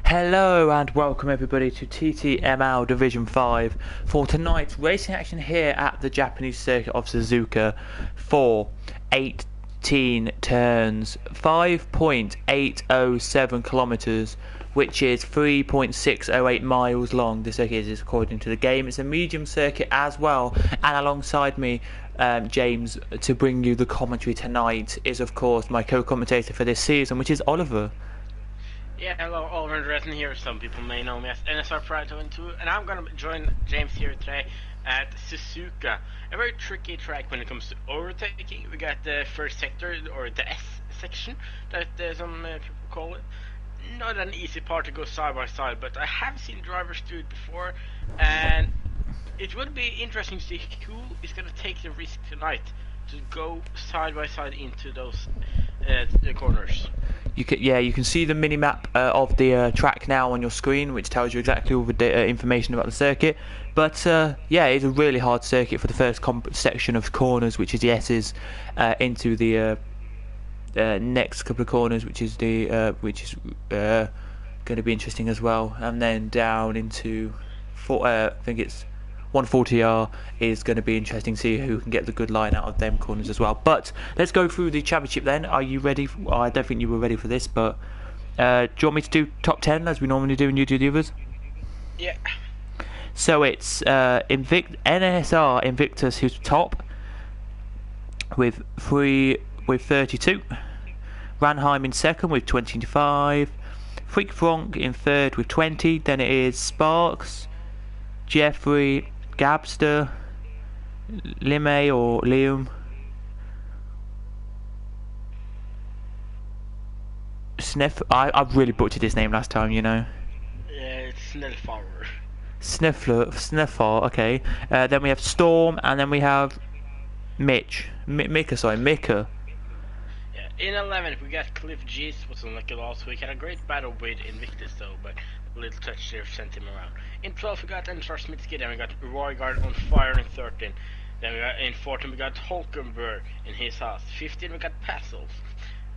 Hello and welcome everybody to TTML Division 5 for tonight's racing action here at the Japanese circuit of Suzuka for 18 turns, 5.807 kilometers, which is 3.608 miles long. The circuit is according to the game. It's a medium circuit as well, and alongside me James, to bring you the commentary tonight, is of course my co-commentator for this season, which is Oliver. Yeah, hello, Oliver Andressen here. Some people may know me as NSR Pride 22, and I'm gonna join James here today at Suzuka. A very tricky track when it comes to overtaking. We got the first sector, or the S section, that some people call it. Not an easy part to go side by side, but I have seen drivers do it before, and it would be interesting to see who is gonna take the risk tonight to go side by side into those the corners. You can see the mini-map of the track now on your screen, which tells you exactly all the information about the circuit. But yeah, it's a really hard circuit for the first section of corners, which is the S's, into the next couple of corners, which is going to be interesting as well, and then down into I think it's 140R is going to be interesting to see who can get the good line out of them corners as well. But let's go through the championship then. Are you ready? I don't think you were ready for this, but do you want me to do top 10 as we normally do and you do the others? Yeah. So it's NSR Invictus who's top with 32. Ranheim in second with 25. Freak Frank in third with 20. Then it is Sparks, Jeffrey, Gabster, Lime or Liam, Sniff. I've really butchered his name last time, you know. Yeah, it's Snellfauer. Sniffer. Okay. Then we have Storm, and then we have Mika. Yeah, in 11th we got Cliff G's, was unlucky last week. Had a great battle with Invictus though, but a little touch there sent him around. In 12th we got Ensar Smitsky, then we got Roygard on fire in 13. Then we got in 14 we got Holkenberg in his house. 15 we got Passels.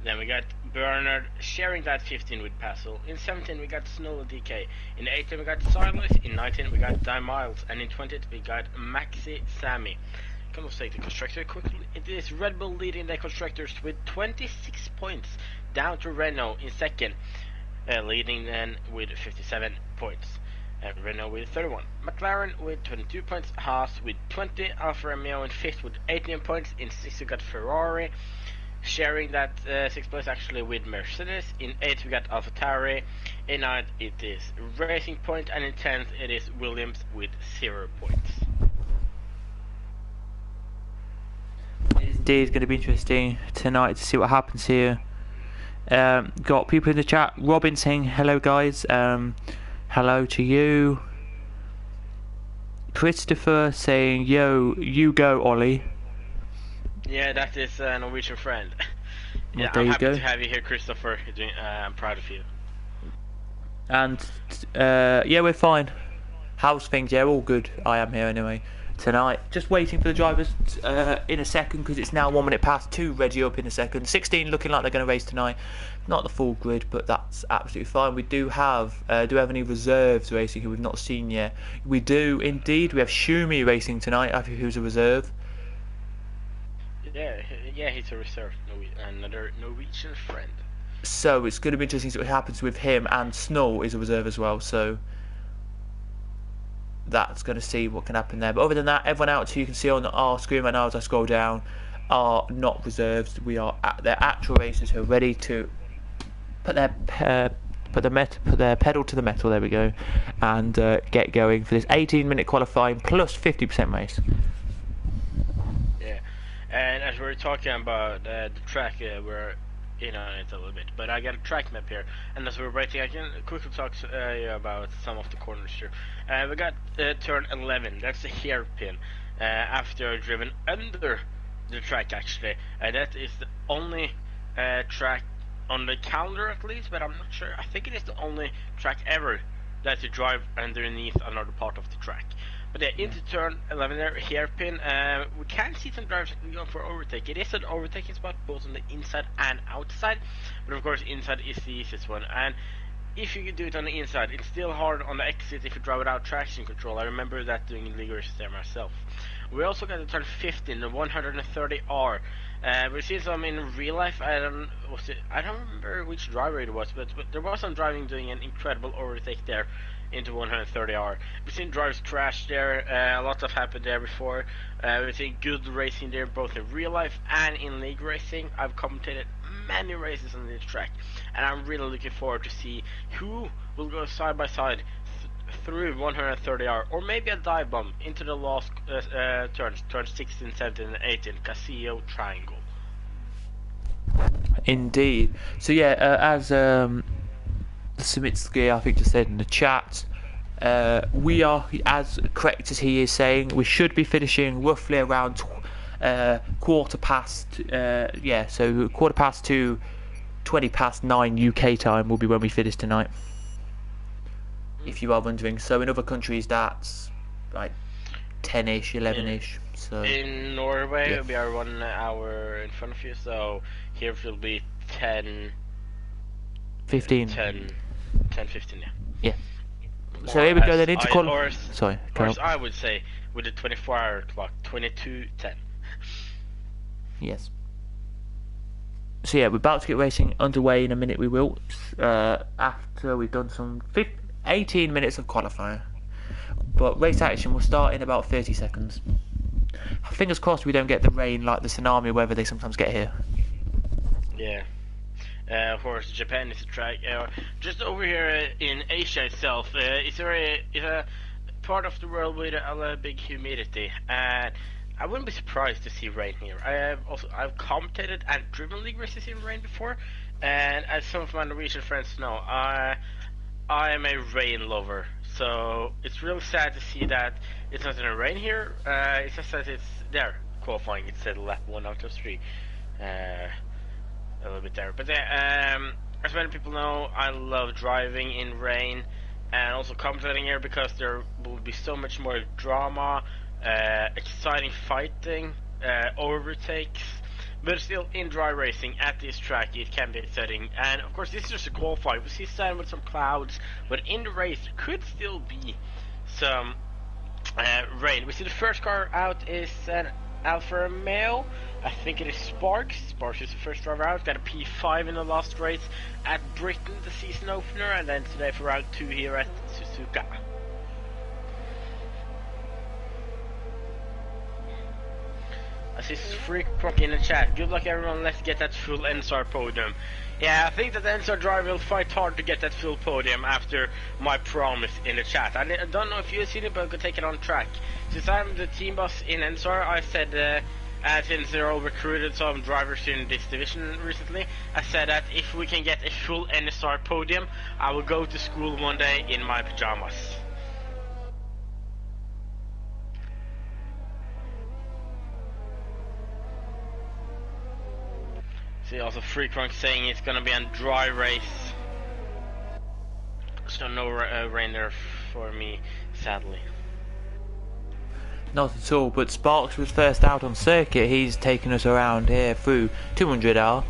Then we got Bernard sharing that 15 with Passel. In 17 we got Snow DK. In 18 we got Silas. In 19 we got Die Miles. And in 20 we got Maxi Sammy. Come on, take the constructor quickly. It is Red Bull leading the constructors with 26 points, down to Renault in second, leading then with 57 points. Renault with 31. McLaren with 22 points. Haas with 20. Alfa Romeo in 5th with 18 points. In 6th we got Ferrari, sharing that 6th place actually with Mercedes. In 8th we got AlphaTauri. In 9th it is Racing Point, and in 10th it is Williams with 0 points. Indeed, it's going to be interesting tonight to see what happens here. Got people in the chat. Robin saying hello, guys. Hello to you. Christopher saying, yo, you go, Ollie. Yeah, that is a Norwegian friend. Yeah, well, I'm happy to have you here, Christopher. I'm proud of you. And yeah, we're fine. How's things? Yeah, all good. I am here anyway tonight. Just waiting for the drivers in a second, because it's now 1 minute past 2. Reggie up in a second. 16 looking like they're going to race tonight. Not the full grid, but that's absolutely fine. We do have any reserves racing who we've not seen yet? We do indeed. We have Shumi racing tonight, who's a reserve. Yeah, he's a reserve. Another Norwegian friend. So it's going to be interesting to see what happens with him, and Snow is a reserve as well. So that's going to see what can happen there. But other than that, everyone else who you can see on our screen right now as I scroll down are not reserves. We are they're actual racers who are ready to put their pedal to the metal. There we go, and get going for this 18-minute qualifying plus 50% race. Yeah, and as we're talking about the track, we're in on it a little bit, but I got a track map here, and as we're waiting I can quickly talk about some of the corners here. We got turn 11, that's a hairpin, after driven under the track actually. That is the only track on the calendar at least, but I'm not sure. I think it is the only track ever that you drive underneath another part of the track. But yeah, into turn 11 there, hairpin, we can see some drivers going for overtake. It is an overtaking spot both on the inside and outside, but of course inside is the easiest one. And if you could do it on the inside, it's still hard on the exit if you drive without traction control. I remember that doing league races there myself. We also got to turn 15, the 130R. We've seen some in real life. I don't remember which driver it was, but there was some driving doing an incredible overtake there into 130R. We've seen drivers crash there. A lot have happened there before. We've seen good racing there, both in real life and in league racing. I've commentated many races on this track, and I'm really looking forward to see who will go side by side through 130R, or maybe a dive bomb into the last turns 16, 17, and 18, Casio Triangle. Indeed. So yeah, as Simitsky I think just said in the chat, we are, as correct as he is saying, we should be finishing roughly around quarter past so quarter past to 20 past 9 UK time will be when we finish tonight, if you are wondering. So in other countries that's like 10ish, 11ish. So in Norway we are 1 hour in front of you, so here it will be 10 15, yeah. So here we go then into I would say with the 24-hour clock, 22:10. Yes. So yeah, we're about to get racing underway in a minute. We will, after we've done some 18 minutes of qualifier. But race action will start in about 30 seconds. Fingers crossed we don't get the rain like the tsunami weather they sometimes get here. Yeah. Of course, Japan is a track. Just over here in Asia itself, it's a part of the world with a big humidity, and I wouldn't be surprised to see rain here. I've commentated and driven league races in rain before, and as some of my Norwegian friends know, I am a rain lover. So it's really sad to see that it's not gonna rain here. It's just that it's there qualifying. It said lap 1 out of 3. A little bit there, but as many people know, I love driving in rain and also commentating here because there will be so much more drama, exciting fighting, overtakes, but still in dry racing at this track it can be exciting. And of course this is just a qualify. We see sun with some clouds, but in the race there could still be some rain. We see the first car out is an Alfa Romeo. I think it is Sparks. Sparks is the first driver out. Got a P5 in the last race at Britain, the season opener, and then today for round 2 here at Suzuka. I see Freak Proc in the chat. Good luck everyone, let's get that full NSR podium. Yeah, I think that the NSR driver will fight hard to get that full podium after my promise in the chat. I don't know if you've seen it, but I could take it on track. Since I'm the team boss in NSR, I said, since they're all recruited some drivers in this division recently, I said that if we can get a full NSR podium, I will go to school one day in my pajamas. See also Freakrunk saying it's gonna be a dry race, so no rain there for me, sadly. Not at all, but Sparks was first out on circuit. He's taken us around here through 200R.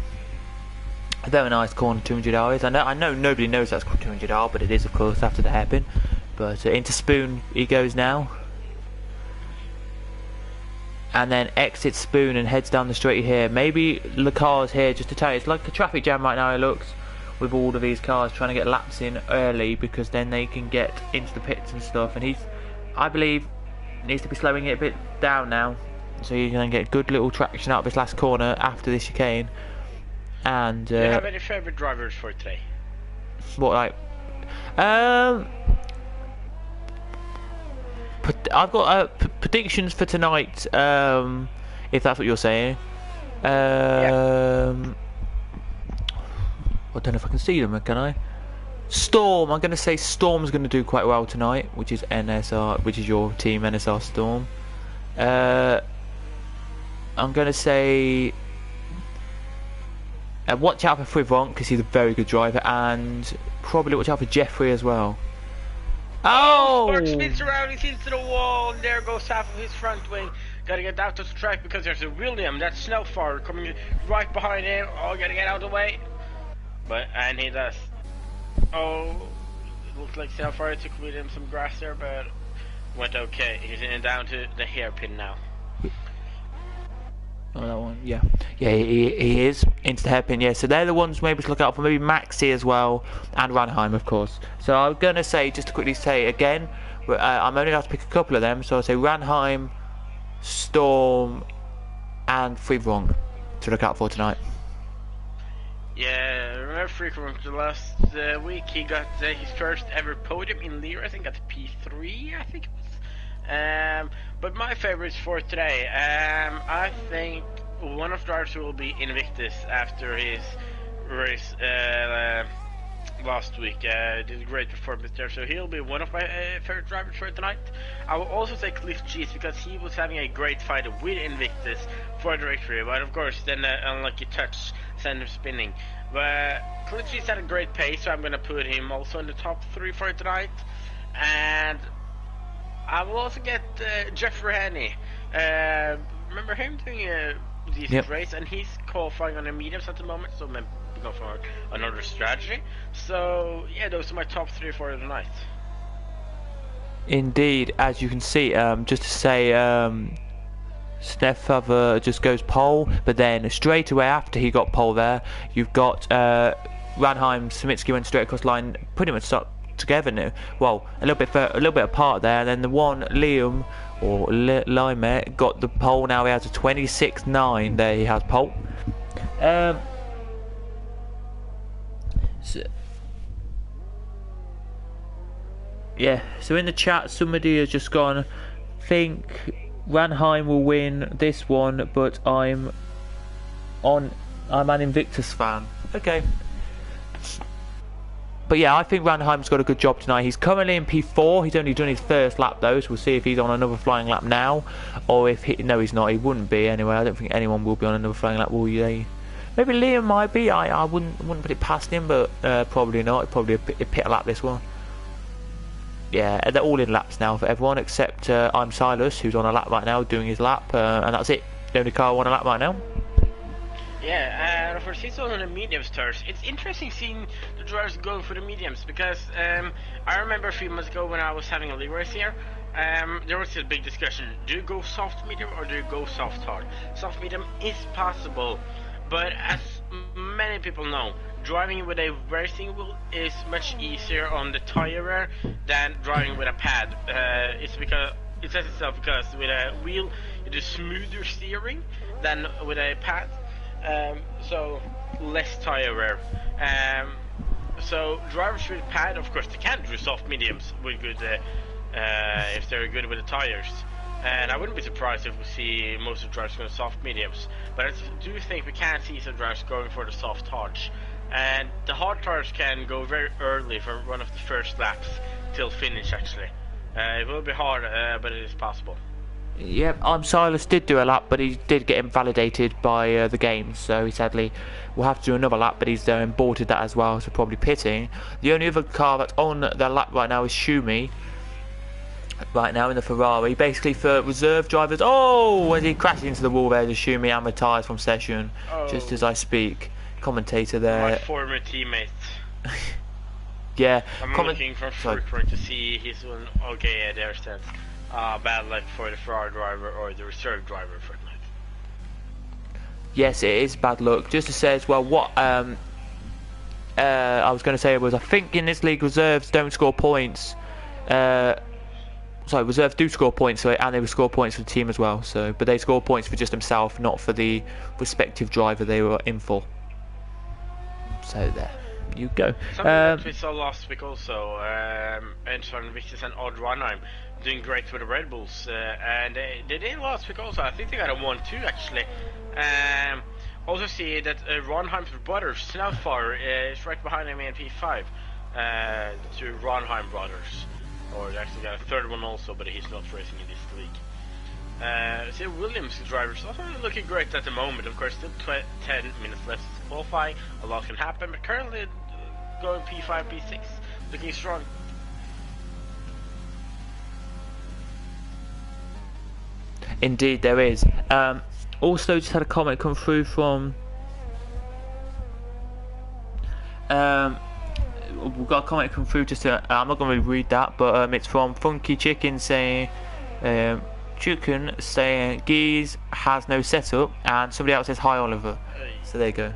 A very nice corner 200R is. I know nobody knows that's called 200R, but it is of course after the hairpin. But into Spoon he goes now. And then exits Spoon and heads down the straight here. Maybe the car's here just to tell you. It's like a traffic jam right now, it looks, with all of these cars trying to get laps in early because then they can get into the pits and stuff. And he's, I believe, needs to be slowing it a bit down now, so you're going to get good little traction out of this last corner after this chicane. And do you have any favourite drivers for today? What, like I've got predictions for tonight, if that's what you're saying. Yeah. I don't know if I can see them, can I? Storm, I'm going to say Storm's going to do quite well tonight, which is NSR, which is your team, NSR Storm. I'm going to say watch out for Frivron because he's a very good driver, and probably watch out for Jeffrey as well. Oh! Spark spins around, he's into the wall, and there goes half of his front wing. Gotta get out of the track because there's a William, that's Snellfar, coming right behind him. Oh, gotta get out of the way. And he does. Oh, it looked like Sapphire took with him some grass there, but went okay. He's in down to the hairpin now. Oh, that one, yeah. Yeah, he is into the hairpin, yeah. So they're the ones maybe to look out for. Maybe Maxi as well, and Ranheim, of course. So I'm going to say, just to quickly say again, I'm only going to pick a couple of them. So I'll say Ranheim, Storm, and Freebrong to look out for tonight. Yeah, remember Freebrong the last week he got his first ever podium in Lear. I think got P3, I think it was. But my favorites for today, I think one of the drivers will be Invictus after his race last week. Did a great performance there, so he'll be one of my favorite drivers for tonight. I will also say Cliff G's because he was having a great fight with Invictus for the victory, but of course then unlucky touch sent him spinning. But Cliff G's had a great pace, so I'm gonna put him also in the top 3 for tonight. And I will also get Jeffrey Haney. Remember him doing a decent race, and he's qualifying on the mediums at the moment, so maybe go for another strategy. So yeah, those are my top 3 for tonight. Indeed, as you can see, just to say, Sneffather just goes pole, but then straight away after he got pole there, you've got Ranheim, Samitsky went straight across the line, pretty much stopped together now. Well, a little bit apart there. And then the one Liam or Lime got the pole. Now he has a 26.9. There he has pole. Yeah. So in the chat, somebody has just gone. Think Ranheim will win this one, but I'm an Invictus fan. Okay. But yeah, I think Ranheim's got a good job tonight. He's currently in P4. He's only done his first lap though, so we'll see if he's on another flying lap now, or if no, he's not. He wouldn't be anyway. I don't think anyone will be on another flying lap, will they? Maybe Liam might be. I wouldn't put it past him, but probably not. Probably a pit lap this one. Yeah, they're all in laps now for everyone except I'm Silas, who's on a lap right now, doing his lap, and that's it. The only car on a lap right now. Yeah, and for season on the mediums turns, it's interesting seeing the drivers going for the mediums because I remember a few months ago when I was having a league race here, there was a big discussion: do you go soft medium or do you go soft hard? Soft medium is possible, but as many people know, driving with a racing wheel is much easier on the tire wear than driving with a pad. It's because it says itself because with a wheel you do smoother steering than with a pad. So less tire wear. So drivers with pad, of course, they can do soft mediums with good if they're good with the tires. And I wouldn't be surprised if we see most of the drivers going soft mediums. But I do think we can see some drivers going for the soft hards. And the hard tires can go very early for one of the first laps till finish. Actually, it will be hard, but it is possible. Yep, Silas did do a lap, but he did get invalidated by the game, so he sadly will have to do another lap, but he's aborted that as well, so probably pitting. The only other car that's on the lap right now is Schumi, right now in the Ferrari, basically for reserve drivers. Oh, as he crashed into the wall there, the Schumi amortised from session, just as I speak. Commentator there. My former teammate. Yeah. I'm looking for Freebrong to see his one. Okay, yeah, there's that. Bad luck for the Ferrari driver or the reserve driver for tonight. Yes, it is bad luck. Just to say as well, what I was going to say was, I think in this league reserves don't score points. Sorry, reserves do score points, and they will score points for the team as well. So, but they score points for just themselves, not for the respective driver they were in for. So there you go. Something that we saw last week also, Antoine Victus and Odd Ranheim doing great with the Red Bulls, and they did last week also. I think they got a 1-2 actually. Also see that Ranheim's brother Snowfire is right behind him in P5. To Ranheim brothers, or they actually got a third one also, but he's not racing in this league. See Williams drivers also looking great at the moment. Of course, still 10 minutes left to qualify. A lot can happen, but currently going P5, P6, looking strong. Indeed, there is. Also, just had a comment come through from we've got a comment come through. I'm not going to read that, but it's from Funky Chicken saying, Chicken saying Geese has no setup, and somebody else says hi Oliver. So there you go.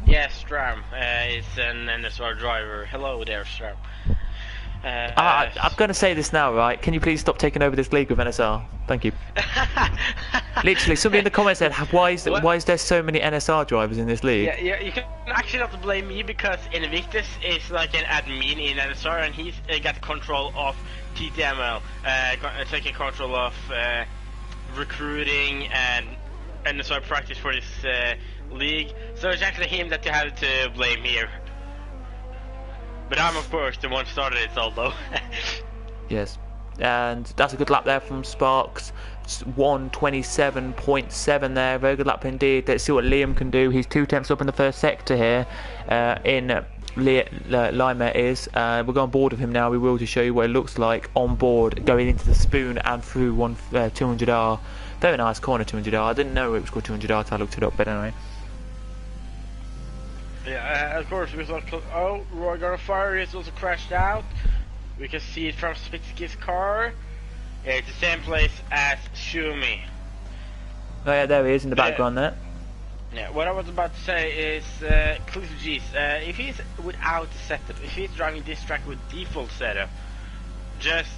Yeah, Stram. It's an NSR driver. Hello there, Stram. I'm going to say this now, right? Can you please stop taking over this league with NSR? Thank you. Literally, somebody in the comments said, why is there so many NSR drivers in this league? Yeah, you can actually not blame me because Invictus is like an admin in NSR and he's got control of TTML, taking control of recruiting and NSR practice for this league. So it's actually him that you have to blame here. But I'm of course the one who started it all though. Yes, and that's a good lap there from Sparks. 1:27.7 there, very good lap indeed. Let's see what Liam can do. He's 2 tenths up in the first sector here in Lima is. We're going on board with him now. We will just show you what it looks like on board going into the spoon and through 200R. Very nice corner 200R. I didn't know it was called 200R until I looked it up, but anyway. Yeah, of course we thought, oh, Roy got a fire, he's also crashed out. We can see it from Spitsky's car. Yeah, it's the same place as Shumi. Oh yeah, there he is in the background there. Yeah, what I was about to say is, Cliff G's, if he's without the setup, if he's driving this track with default setup, just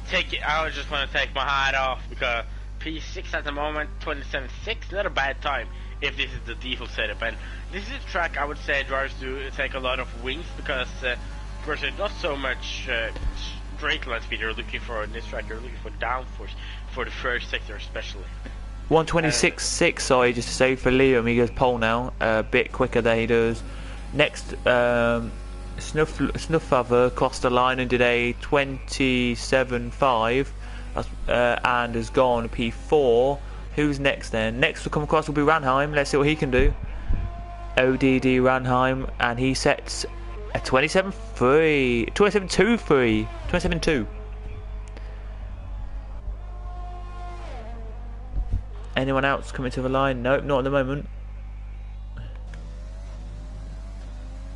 take it, I just want to take my hat off, because P6 at the moment, 27.6, not a bad time, if this is the default setup. And this is a track I would say drivers do take a lot of wings, because of course there's not so much straight line speed you're looking for in this track, you're looking for downforce for the first sector especially. 1:26.6, sorry, just to say for Liam, he goes pole now, a bit quicker than he does. Next, Snuffother crossed the line and did a 27.5 and has gone P4. Who's next then? Next to come across will be Ranheim. Let's see what he can do. ODD Ranheim, and he sets a 27.3, 27.23, 27.2. Anyone else coming to the line? Nope, not at the moment.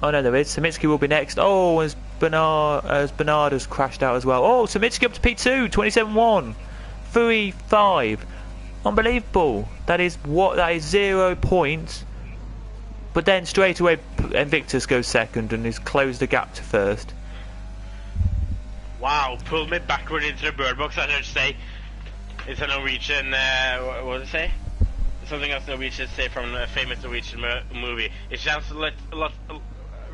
Oh no, there is. Samitsky will be next. Oh, as Bernard has crashed out as well. Oh, Samitsky up to P2, 27.1, 3.5. Unbelievable. That is 0 points. But then straight away Invictus goes second and has closed the gap to first. Wow, pull me backward into the bird box, I should say. It's a Norwegian, what does it say? Something else Norwegians say from a famous Norwegian movie. It sounds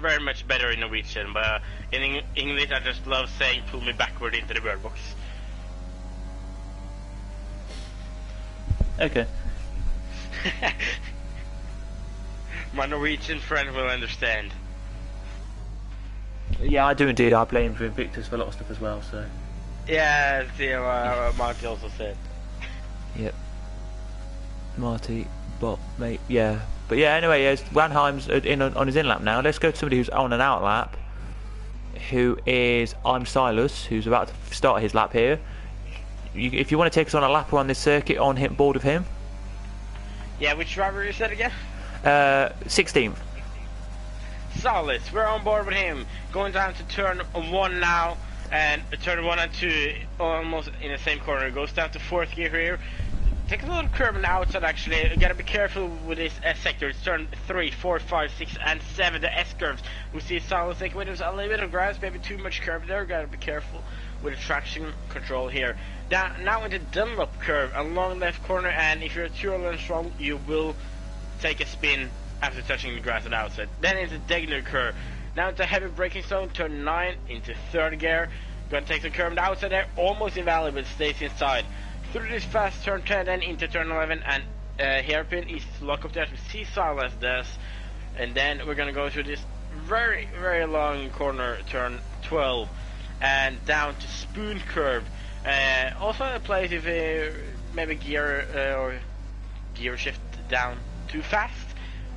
very much better in Norwegian, but in English I just love saying pull me backward into the bird box. Okay. My Norwegian friend will understand. Yeah, I do indeed. I blame Invictus for a lot of stuff as well, so. Yeah, see, Marty also said. Yep. Marty, mate, yeah. But yeah, anyway, yes, Ranheim's on his in-lap now. Let's go to somebody who's on an out-lap, who is I'm Silas, who's about to start his lap here. If you want to take us on a lap around this circuit, on board with him. Yeah, which driver is that again? 16th. Silas, we're on board with him. Going down to turn 1 now. And turn 1 and 2 almost in the same corner. It goes down to 4th gear here. Take a little curve on the outside actually. You gotta be careful with this S sector. It's turn 3, 4, 5, 6 and 7. The S curves. We see Silas take with us a little bit of grass, maybe too much curve there. Gotta be careful with the traction control here. Now into Dunlop curve, a long left corner, and if you're too early and strong, you will take a spin after touching the grass on the outside. Then into Degner curve. Now into heavy braking zone, turn 9 into 3rd gear. Gonna take the curve on the outside there, almost invalid, but stays inside. Through this fast turn 10, then into turn 11, and hairpin is lock up there to see Silas does. And then we're gonna go through this very, very long corner, turn 12, and down to Spoon curve. Also a place if maybe gear or gear shift down too fast.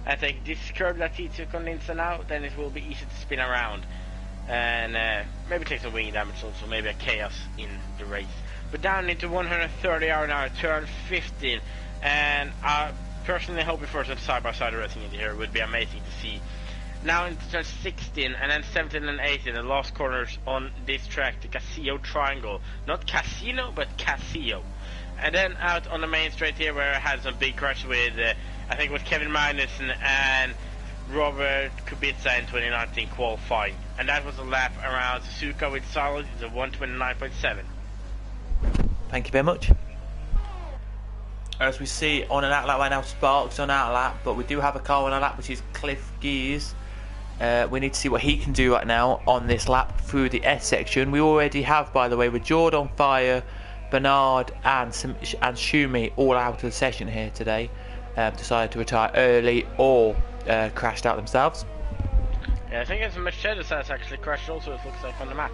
I think this curve that he took on Linsa now, then it will be easy to spin around. And maybe take some wing damage also, maybe a chaos in the race. But down into 130 hour now, turn 15. And I personally hoping for some side-by-side racing in here. It would be amazing to see. Now into turn 16 and then 17 and 18, the last corners on this track, the Casio Triangle. Not Casino, but Casio. And then out on the main straight here where I had some big crash with, I think it was Kevin Magnussen and Robert Kubica in 2019 qualifying. And that was a lap around Suzuka with solid, it's a 129.7. Thank you very much. As we see on an outlap right now, Sparks on outlap, but we do have a car on a lap which is Cliff Gears. We need to see what he can do right now on this lap through the S section. We already have, by the way, with Jord on fire, Bernard and Schumi all out of the session here today. Decided to retire early or crashed out themselves. Yeah, I think it's Mercedes that's actually crashed also, it looks like on the map.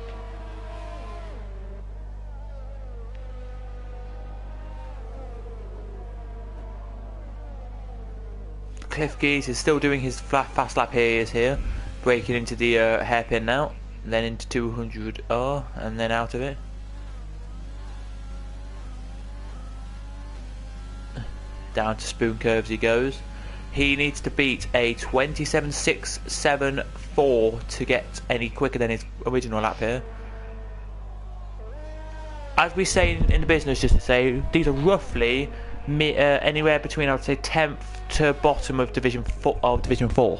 Cliff Geese is still doing his fast lap here. He is here, breaking into the hairpin now, then into 200R, and then out of it. Down to spoon curves he goes. He needs to beat a 27.674 to get any quicker than his original lap here. As we say in the business, just to say, these are roughly anywhere between, I would say, 10th to bottom of Division 4.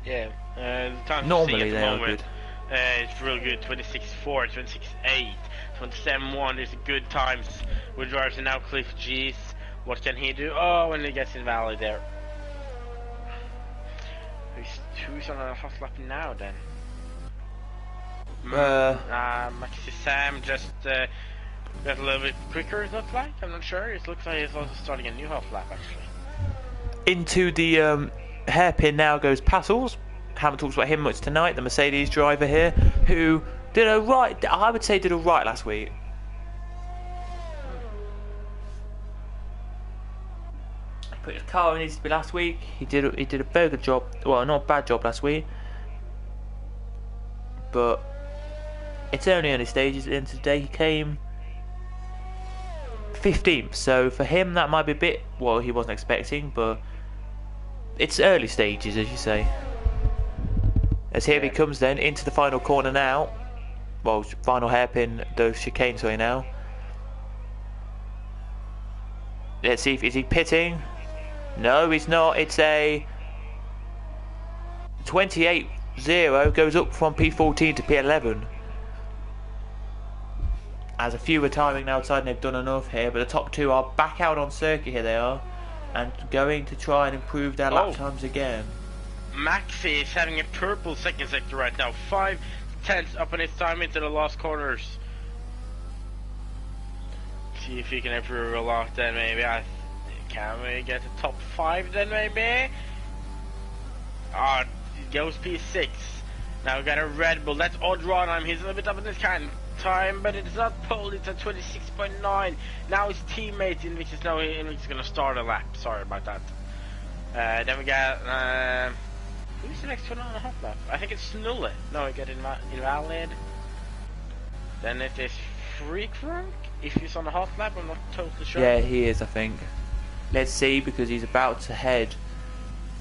Yeah, the time normally they are moment, good. It's real good. 26.4, 26.8, 27.1. There's good times with drivers. And now Cliff G's. What can he do? Oh, when he gets in valley there. Who's on a hot lap now then? Maxi Sam just got a little bit quicker, it looks like. I'm not sure. It looks like he's also starting a new half lap actually. Into the hairpin now goes Passels. Haven't talked about him much tonight. The Mercedes driver here, who did a right. I would say did a right last week. He put his car where it needs to be last week. He did a very good job. Well, not a bad job last week, but it's only early stages. At the end of the day, he came 15th, so for him that might be a bit, well, he wasn't expecting, but it's early stages, as you say. As here he comes then into the final corner now, well, final hairpin, the chicane, sorry, now. Let's see, is he pitting? No, he's not. It's a 28.0, goes up from P14 to P11. As a few retiring outside and they've done enough here, but the top two are back out on circuit, here they are, and going to try and improve their lap times again. Maxi is having a purple second sector right now, 5 tenths up on his time into the last corners. See if he can improve a lot then maybe. Can we get a top 5 then maybe? It goes P6. Now we got a Red Bull, that's Odd Ronheim, he's a little bit up in this kind time, but it's not pole, it's at 26.9. Now his teammate Invictus, now Invictus is gonna start a lap, sorry about that. Then we got, who's the next one on the hot lap? I think it's Snulle. No, we got Invalid. Then it is Freak Rank, if he's on the hot lap, I'm not totally sure. Yeah, he is, I think. Let's see, because he's about to head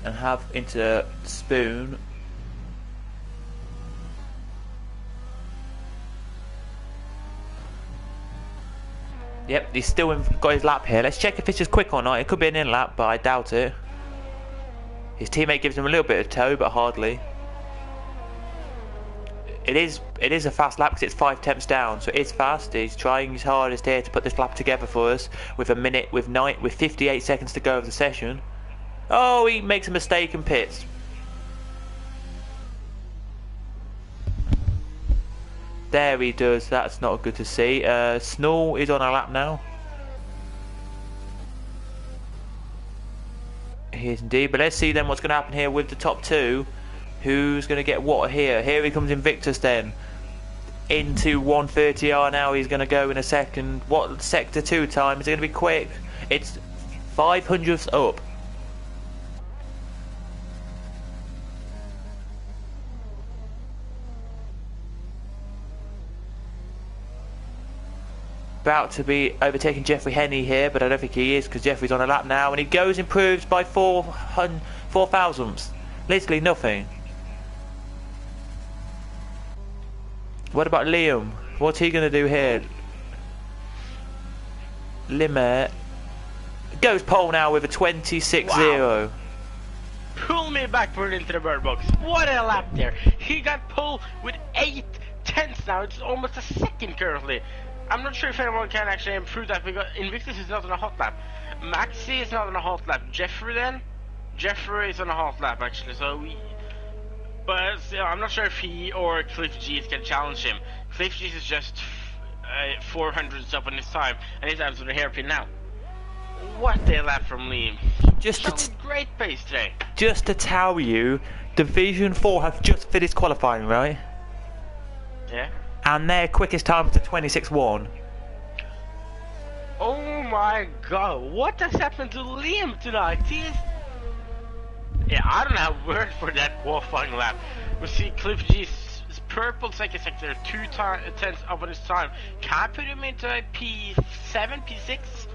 and have into Spoon. Yep, he's still got his lap here. Let's check if it's just quick or not. It could be an in lap, but I doubt it. His teammate gives him a little bit of tow, but hardly. It is a fast lap because it's 5 tenths down, so it's fast. He's trying his hardest here to put this lap together for us with a minute, with 58 seconds to go of the session. Oh, he makes a mistake and pits. There he does. That's not good to see. Snull is on a lap now. He is indeed. But let's see then what's going to happen here with the top two. Who's going to get what here? Here he comes Invictus then. Into 130R now. He's going to go in a second. What sector 2 time? Is it going to be quick? It's 500ths up. About to be overtaking Jeffrey Henney here, but I don't think he is because Jeffrey's on a lap now, and he goes improves by 4 thousandths. Literally nothing. What about Liam? What's he going to do here? Limit goes pole now with a 26-0. Wow. Pull me backward into the bird box. What a lap there. He got pulled with 8/10 now. It's almost a second currently. I'm not sure if anyone can actually improve that because Invictus is not on a hot lap. Maxi is not on a hot lap. Jeffrey is on a hot lap actually. But I'm not sure if he or Cliff G's can challenge him. Cliff G's is just 400 up on his time, and his time's on the hairpin now. What a lap from Liam. Great pace today. Just to tell you, Division 4 have just finished qualifying, right? Yeah. And their quickest time was a 26-1. Oh my god, what has happened to Liam tonight? Yeah, I don't have words for that qualifying lap. We see Cliff G's purple second sector 2/10 up on his time. Can I put him into a P7, P6?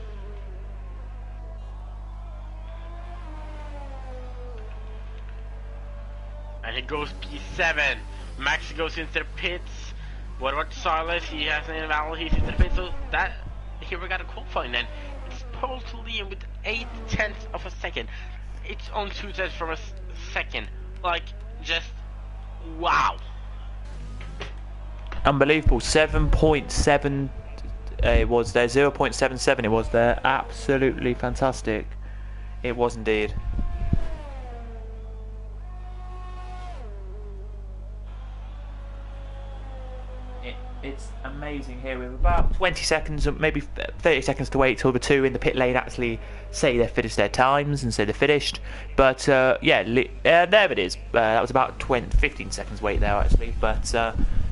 And he goes P7. Max goes into the pits. What about Silas? He has an invalid. He's into the pits. So that here we got a qualifying then. It's pole to Liam with 8/10 of a second. It's on 2/10 from a second. Like, just wow. Unbelievable. 7.7 it was there. 0.77 it was there. Absolutely fantastic. It was indeed. It's amazing here. We have about 20 seconds, maybe 30 seconds to wait till the two in the pit lane actually say they've finished their times and say they're finished. But yeah, there it is. That was about 15 seconds wait there actually. But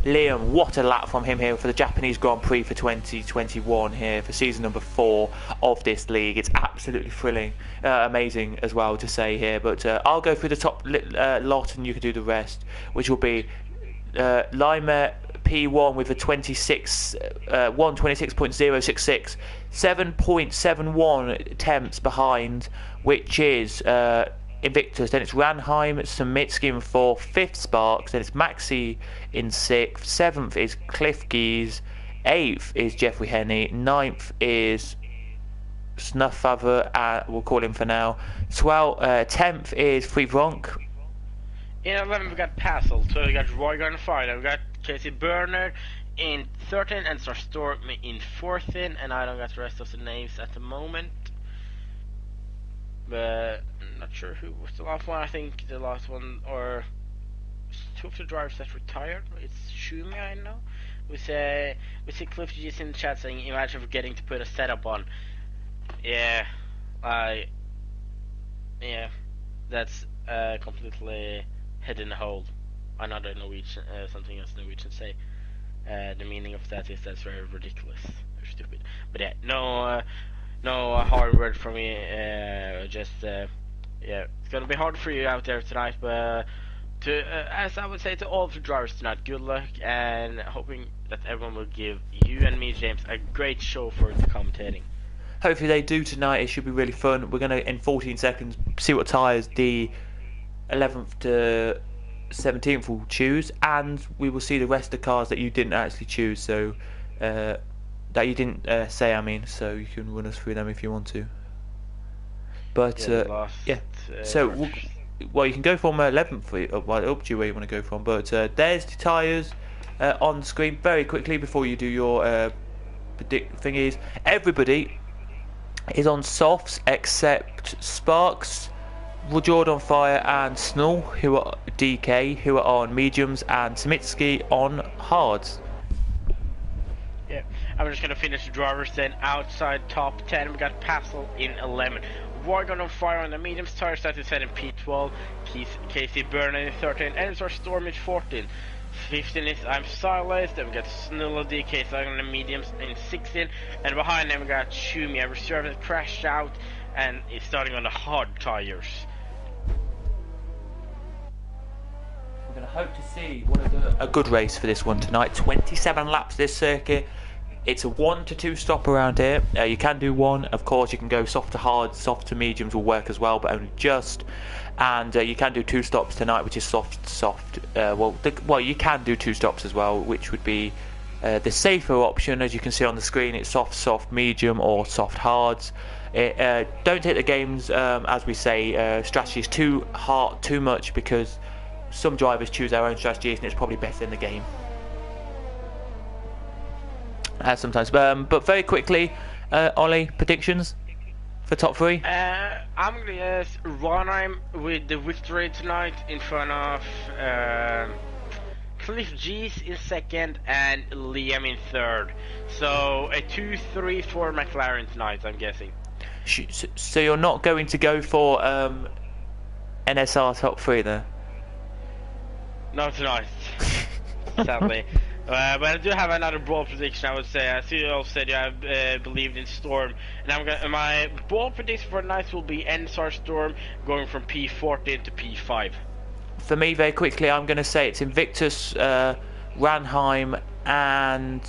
Liam, what a lap from him here for the Japanese Grand Prix for 2021 here for season number 4 of this league. It's absolutely thrilling, amazing as well to say here. But I'll go through the top lot and you can do the rest, which will be Lima P1 with a 126.066, 7.71 attempts behind, which is Invictus. Then it's Ranheim, Samitsky in 4th, 5th Sparks, then it's Maxi in 6th, 7th is Cliff Geese, 8th is Jeffrey Henney, 9th is Snufffather, we'll call him for now, 10th is Free Bronk. In 11th we got Passel, so we got Roy Garden Fire, we got Casey Bernard in 13th and Storm in 14th, and I don't got the rest of the names at the moment. But I'm not sure who was the last one. I think the last one, or two of the drivers that retired. It's Shumi, I know. We see Cliff G's in the chat saying, imagine forgetting to put a setup on. Yeah, that's completely head in the hole. Another Norwegian, something else Norwegian say. The meaning of that is that's very ridiculous or stupid. But yeah, no hard word for me. Yeah, it's gonna be hard for you out there tonight. But as I would say to all of the drivers tonight, good luck and hoping that everyone will give you and me, James, a great show for the commentating. Hopefully they do tonight. It should be really fun. We're gonna in 14 seconds see what tyres the 11th to 17th will choose, and we will see the rest of the cars that you didn't actually choose, so that you didn't say, I mean, so you can run us through them if you want to. But so well, you can go from 11th, up to you where you want to go from, but there's the tyres on the screen very quickly before you do your predict thingies. Everybody is on softs except Sparks, Jordan Fire and Snull, who are DK, who are on mediums, and Samitsky on hards. Yeah, I'm just gonna finish the drivers then. Outside top 10, we got Passel in 11. Wargon on Fire on the mediums, tire set is set in P12. Casey Bernard in 13, and our Storm in 14. 15 is I'm Silas, then we got Snull DK on the mediums in 16, and behind them we got Shumi, a reserve that crashed out and is starting on the hard tires. We're going to hope to see a good race for this one tonight. 27 laps this circuit. It's a 1 to 2 stop around here. You can do one, of course. You can go soft to hard, soft to mediums will work as well, but only just. And you can do 2 stops tonight, which is soft. Well, you can do 2 stops as well, which would be the safer option. As you can see on the screen, it's soft, medium, or soft hards. Don't take the games, as we say, strategies too hard, too much, because some drivers choose their own strategies, and it's probably better in the game. Sometimes, but very quickly, Ollie, predictions for top 3? I'm gonna guess Ronheim with the victory tonight in front of Cliff G's in second and Liam in third. So a 2-3 for McLaren tonight, I'm guessing. So you're not going to go for NSR top 3 there? Not tonight, sadly. But I do have another bold prediction. I would say, as you all said, you have believed in Storm, and my bold prediction for tonight will be NSR Storm going from P14 to P5. For me, very quickly, I'm going to say it's Invictus, Ranheim, and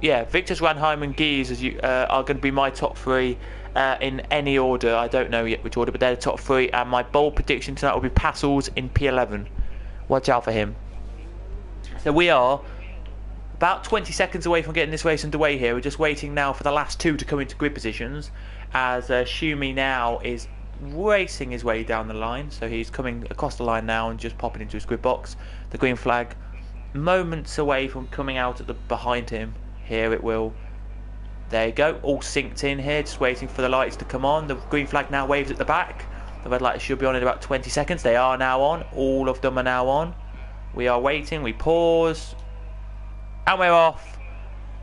Victus, Ranheim, and Gies are going to be my top 3 in any order. I don't know yet which order, but they're the top 3. And my bold prediction tonight will be Passels in P11. Watch out for him. So we are about 20 seconds away from getting this race underway here. We're just waiting now for the last 2 to come into grid positions, as Shumi now is racing his way down the line. So he's coming across the line now and just popping into his grid box. The green flag moments away from coming out at the behind him. Here it will. There you go, all synced in here, just waiting for the lights to come on. The green flag now waves at the back. The red light should be on in about 20 seconds. They are now on. All of them are now on. We are waiting, we pause, and we're off.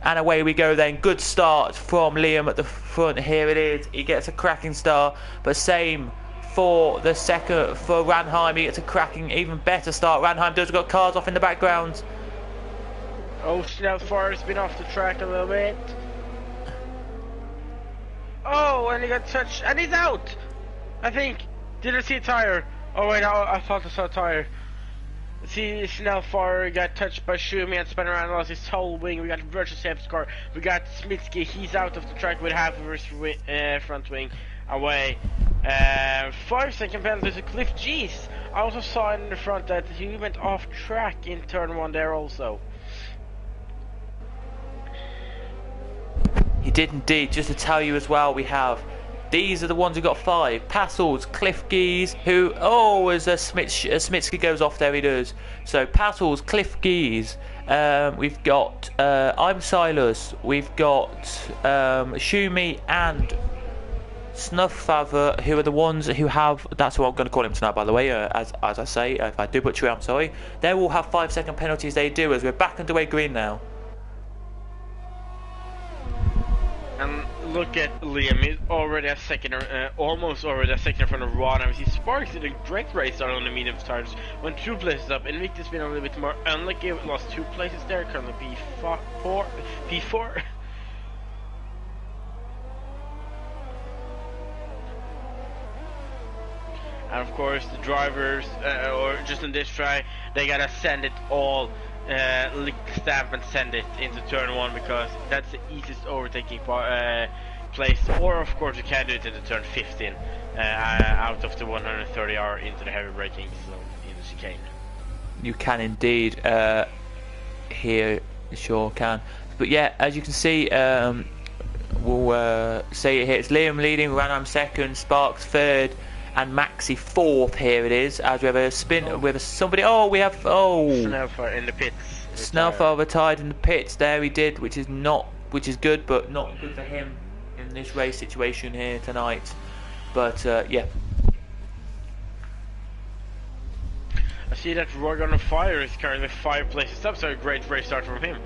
And away we go then. Good start from Liam at the front. Here it is. He gets a cracking start. But same for the second, for Ranheim. He gets a cracking, even better start. Ranheim does got cars off in the background. Oh, Snellfire has been off the track a little bit. Oh, and he got touched, and he's out. I think. Didn't see a tire. Oh wait, I thought I saw a tire. See, Snellfire got touched by Shumi and spun around and lost his whole wing. We got Virtual Safety Car. We got Smitsky. He's out of the track with half of his front wing away. 5-second penalty to Cliff G's. I also saw in the front that he went off track in turn 1 there also. He did indeed. Just to tell you as well, we have, these are the ones who got 5. Passels, Cliff Geese, who, as Smitsky goes off there, he does. So Passels, Cliff Geese, we've got I'm Silas, we've got Shumi and Snufffather, who are the ones who have, that's what I'm going to call him tonight, by the way, as I say, if I do butcher it, I'm sorry. They will have 5-second penalties, they do, as we're back underway green now. And look at Liam, he's already a second, almost already a second in front of Ron. I mean, Sparks did a great race on the medium tires, went 2 places up. Invictus been a little bit more unlucky, lost 2 places there, currently P4. And of course, the drivers, or just in this try, they gotta send it all. Lick stamp and send it into turn 1, because that's the easiest overtaking place. Or of course you can do it into turn 15 out of the 130R into the heavy braking zone in the chicane. You can indeed, here sure can. But yeah, as you can see, we'll say it here, it's Liam leading, Ranheim second, Sparks third, and Maxi 4th. Here it is, as we have a spin with somebody. We have Snellfire in the pits. Snellfire retired in the pits. There he did, which is good, but not good for him in this race situation here tonight. But yeah. I see that Rogan on Fire is currently 5 places up, so a great race start from him.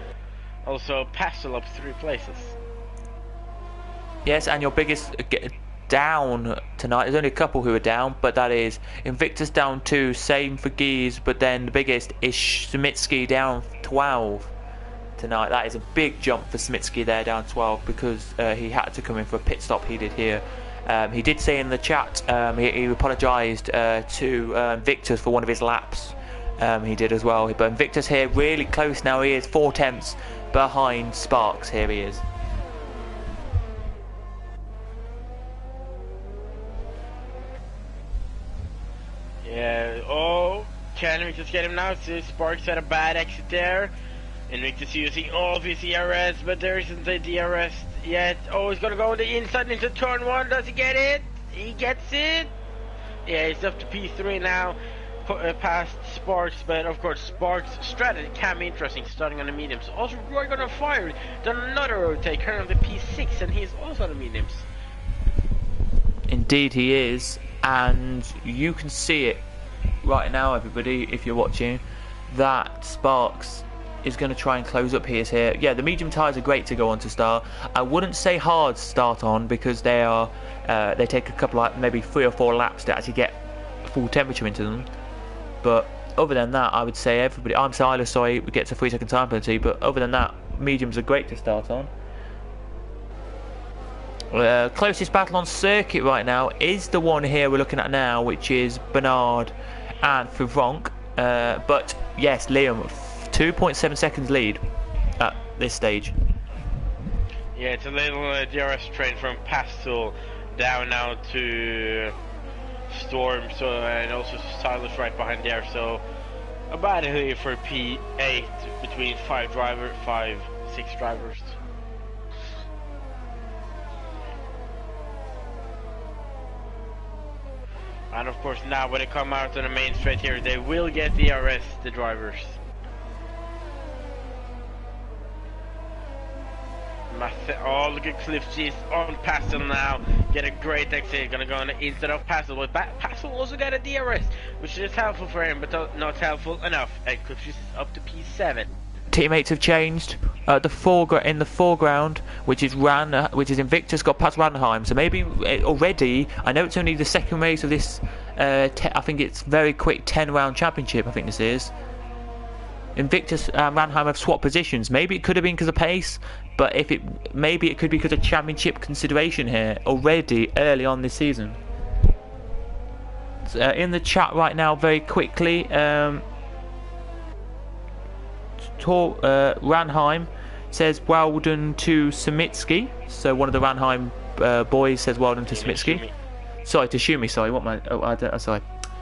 Also, Passel up 3 places. Yes, and your biggest down tonight, there's only a couple who are down, but that is Invictus down 2, same for Gies, but then the biggest is Smitsky down 12 tonight. That is a big jump for Smitsky there, down 12, because he had to come in for a pit stop. He did here. He did say in the chat, he apologised to Victor for one of his laps He did as well. But Invictus here, really close now. He is 4 tenths behind Sparks. Here he is. Yeah. Oh, can Invictus get him now? So Sparks had a bad exit there. Invictus using all of his DRS, but there isn't a DRS yet. Oh, he's gonna go on the inside into turn 1. Does he get it? He gets it. Yeah, he's up to P3 now. Past Sparks, but of course Sparks' strategy can be interesting, starting on the mediums. Also, Roy gonna fire, done another overtake, currently P6, and he's also on the mediums. Indeed he is, and you can see it right now, everybody, if you're watching, that Sparks is going to try and close up here. Yeah, the medium tyres are great to go on to start. I wouldn't say hard start on, because they are they take a couple, like maybe 3 or 4 laps to actually get full temperature into them. But other than that, I would say everybody. I'm Silas, sorry, we get a 3-second time penalty. But other than that, mediums are great to start on. Closest battle on circuit right now is the one here we're looking at now, which is Bernard and Fivronk. But yes, Liam, 2.7 seconds lead at this stage. Yeah, it's a little DRS train from Pastel down now to Storm, so, and also Silas right behind there, so about here for P8 between 6 drivers. And of course now when they come out on the main straight here, they will get DRS, the drivers. Oh, look at Cliff G's on Pastel now. Get a great exit. Gonna go on the inside of Pastel. But Pastel also got a DRS, which is helpful for him, but not helpful enough. And Cliff G's is up to P7. Teammates have changed. In the foreground, which is Invictus, got past Ranheim. So maybe already, I know it's only the second race of this. I think it's very quick 10-round championship. I think this is. Invictus and Ranheim have swapped positions. Maybe it could have been because of pace, but maybe it could be because of championship consideration here already early on this season. In the chat right now, very quickly, Ranheim says well done to Samitsky. So one of the Ranheim boys says well done to Samitsky. Sorry, to Shumi. Sorry, what my? Oh, sorry.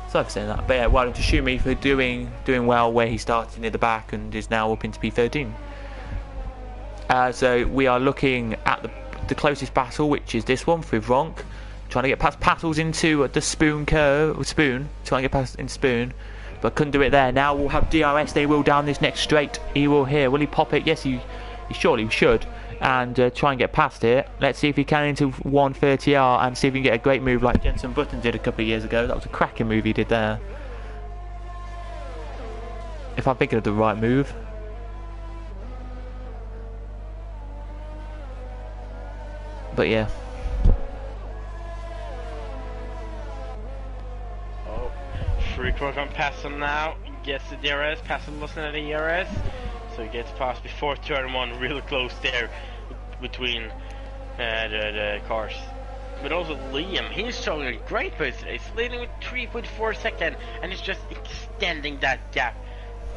Sorry for saying that, but yeah, well done to Shumi for doing well where he started near the back and is now up into P13. So we are looking at the closest battle, which is this one, Fivronk, trying to get past Pattles into the Spoon, trying to get past in Spoon, but couldn't do it there. Now we'll have DRS, they will down this next straight, he will here, will he pop it? Yes, he surely should, and try and get past it. Let's see if he can into 130R and see if he can get a great move like Jensen Button did a couple of years ago. That was a cracking move he did there. If I'm thinking of the right move. But yeah. Oh, free work on Passon now. Gets the DRS. Passon looking at the DRS. So he gets past before turn 1, real close there between the cars. But also Liam, he's showing a great pace today. He's leading with 3.4 seconds and he's just extending that gap.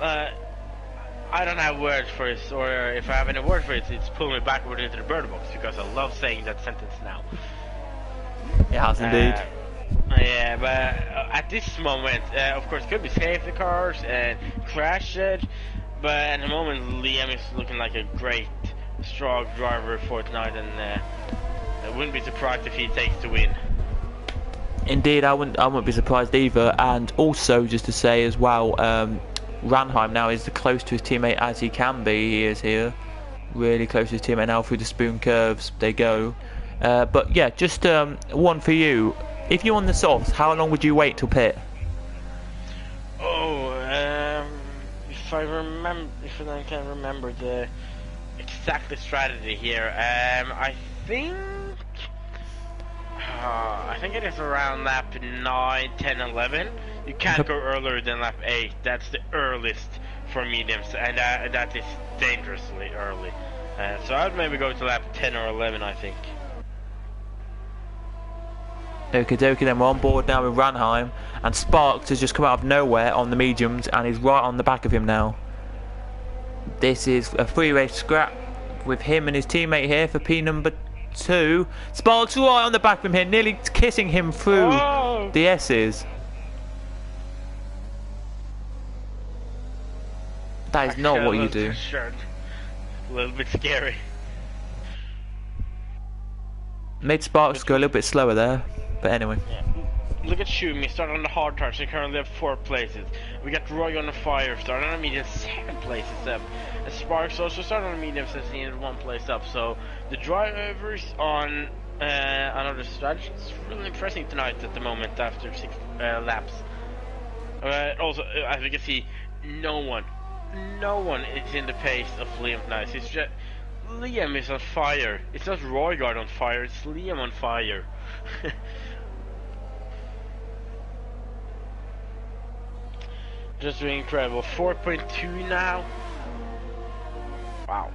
I don't have words for it, or if I have any word for it, it's pulling me backward into the bird box, because I love saying that sentence now. It has indeed. Yeah, but at this moment, of course, could be safety cars and crash it. But at the moment, Liam is looking like a great, strong driver for tonight, and I wouldn't be surprised if he takes the win. Indeed, I wouldn't be surprised either. And also, just to say as well, Ranheim now is as close to his teammate as he can be. He is here, really close to his teammate now. Through the Spoon curves they go. But yeah, just one for you. If you're on the softs, how long would you wait till pit? Oh, if I can remember the exact strategy here, I think it is around lap 9, 10, 11. You can't go earlier than lap 8. That's the earliest for mediums, and that is dangerously early. So I'd maybe go to lap 10 or 11, I think. Okie dokie, then we're on board now with Ranheim, and Sparks has just come out of nowhere on the mediums and is right on the back of him now. This is a three-way scrap with him and his teammate here for P number 2. Sparks right on the back of him here, nearly kissing him through the S's. That is not what you do. A little bit scary. Made Sparks go a little bit slower there, but anyway. Yeah. Look at Shumi, start on the hard tarts, they currently have 4 places. We got Roy on the fire, starting on the medium, 7 places up. And Sparks also started on the medium since he needed 1 place up. So the drivers on another strategy is really impressing tonight at the moment after 6 laps. Also, as we can see, no one is in the pace of Liam tonight. It's just Liam is on fire. It's not Roygaard on fire, it's Liam on fire. Just doing incredible. 4.2 now. Wow.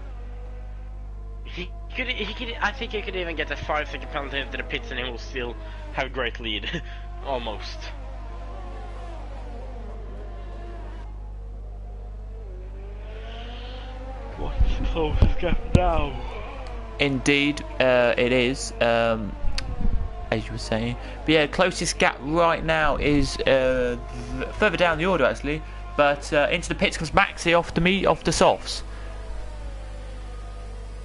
He could. I think he could even get a 5-second penalty into the pits, and he will still have a great lead, almost. What's the closest gap now? Indeed, it is. As you were saying, but yeah, closest gap right now is further down the order actually, but into the pits comes Maxi off the softs.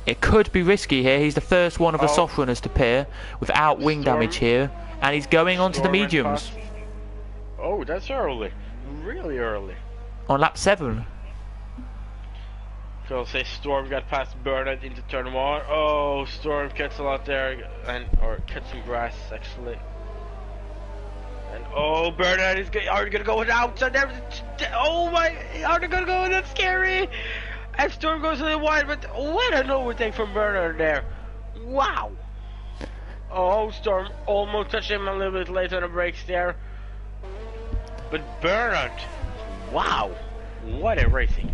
It could be risky here. He's the first one of the soft runners to pair without wing damage here, and he's going onto the mediums. Oh, that's early, really early. On lap 7. So I'll say Storm got past Bernard into turn 1. Oh, Storm cuts a lot there, or cuts some grass actually. And oh, Bernard is already gonna go outside there. Oh my, are they gonna go? That's scary. And Storm goes a little wide, but what an overtake from Bernard there. Wow. Oh, Storm almost touched him a little bit late on the brakes there. But Bernard, wow, what a racing.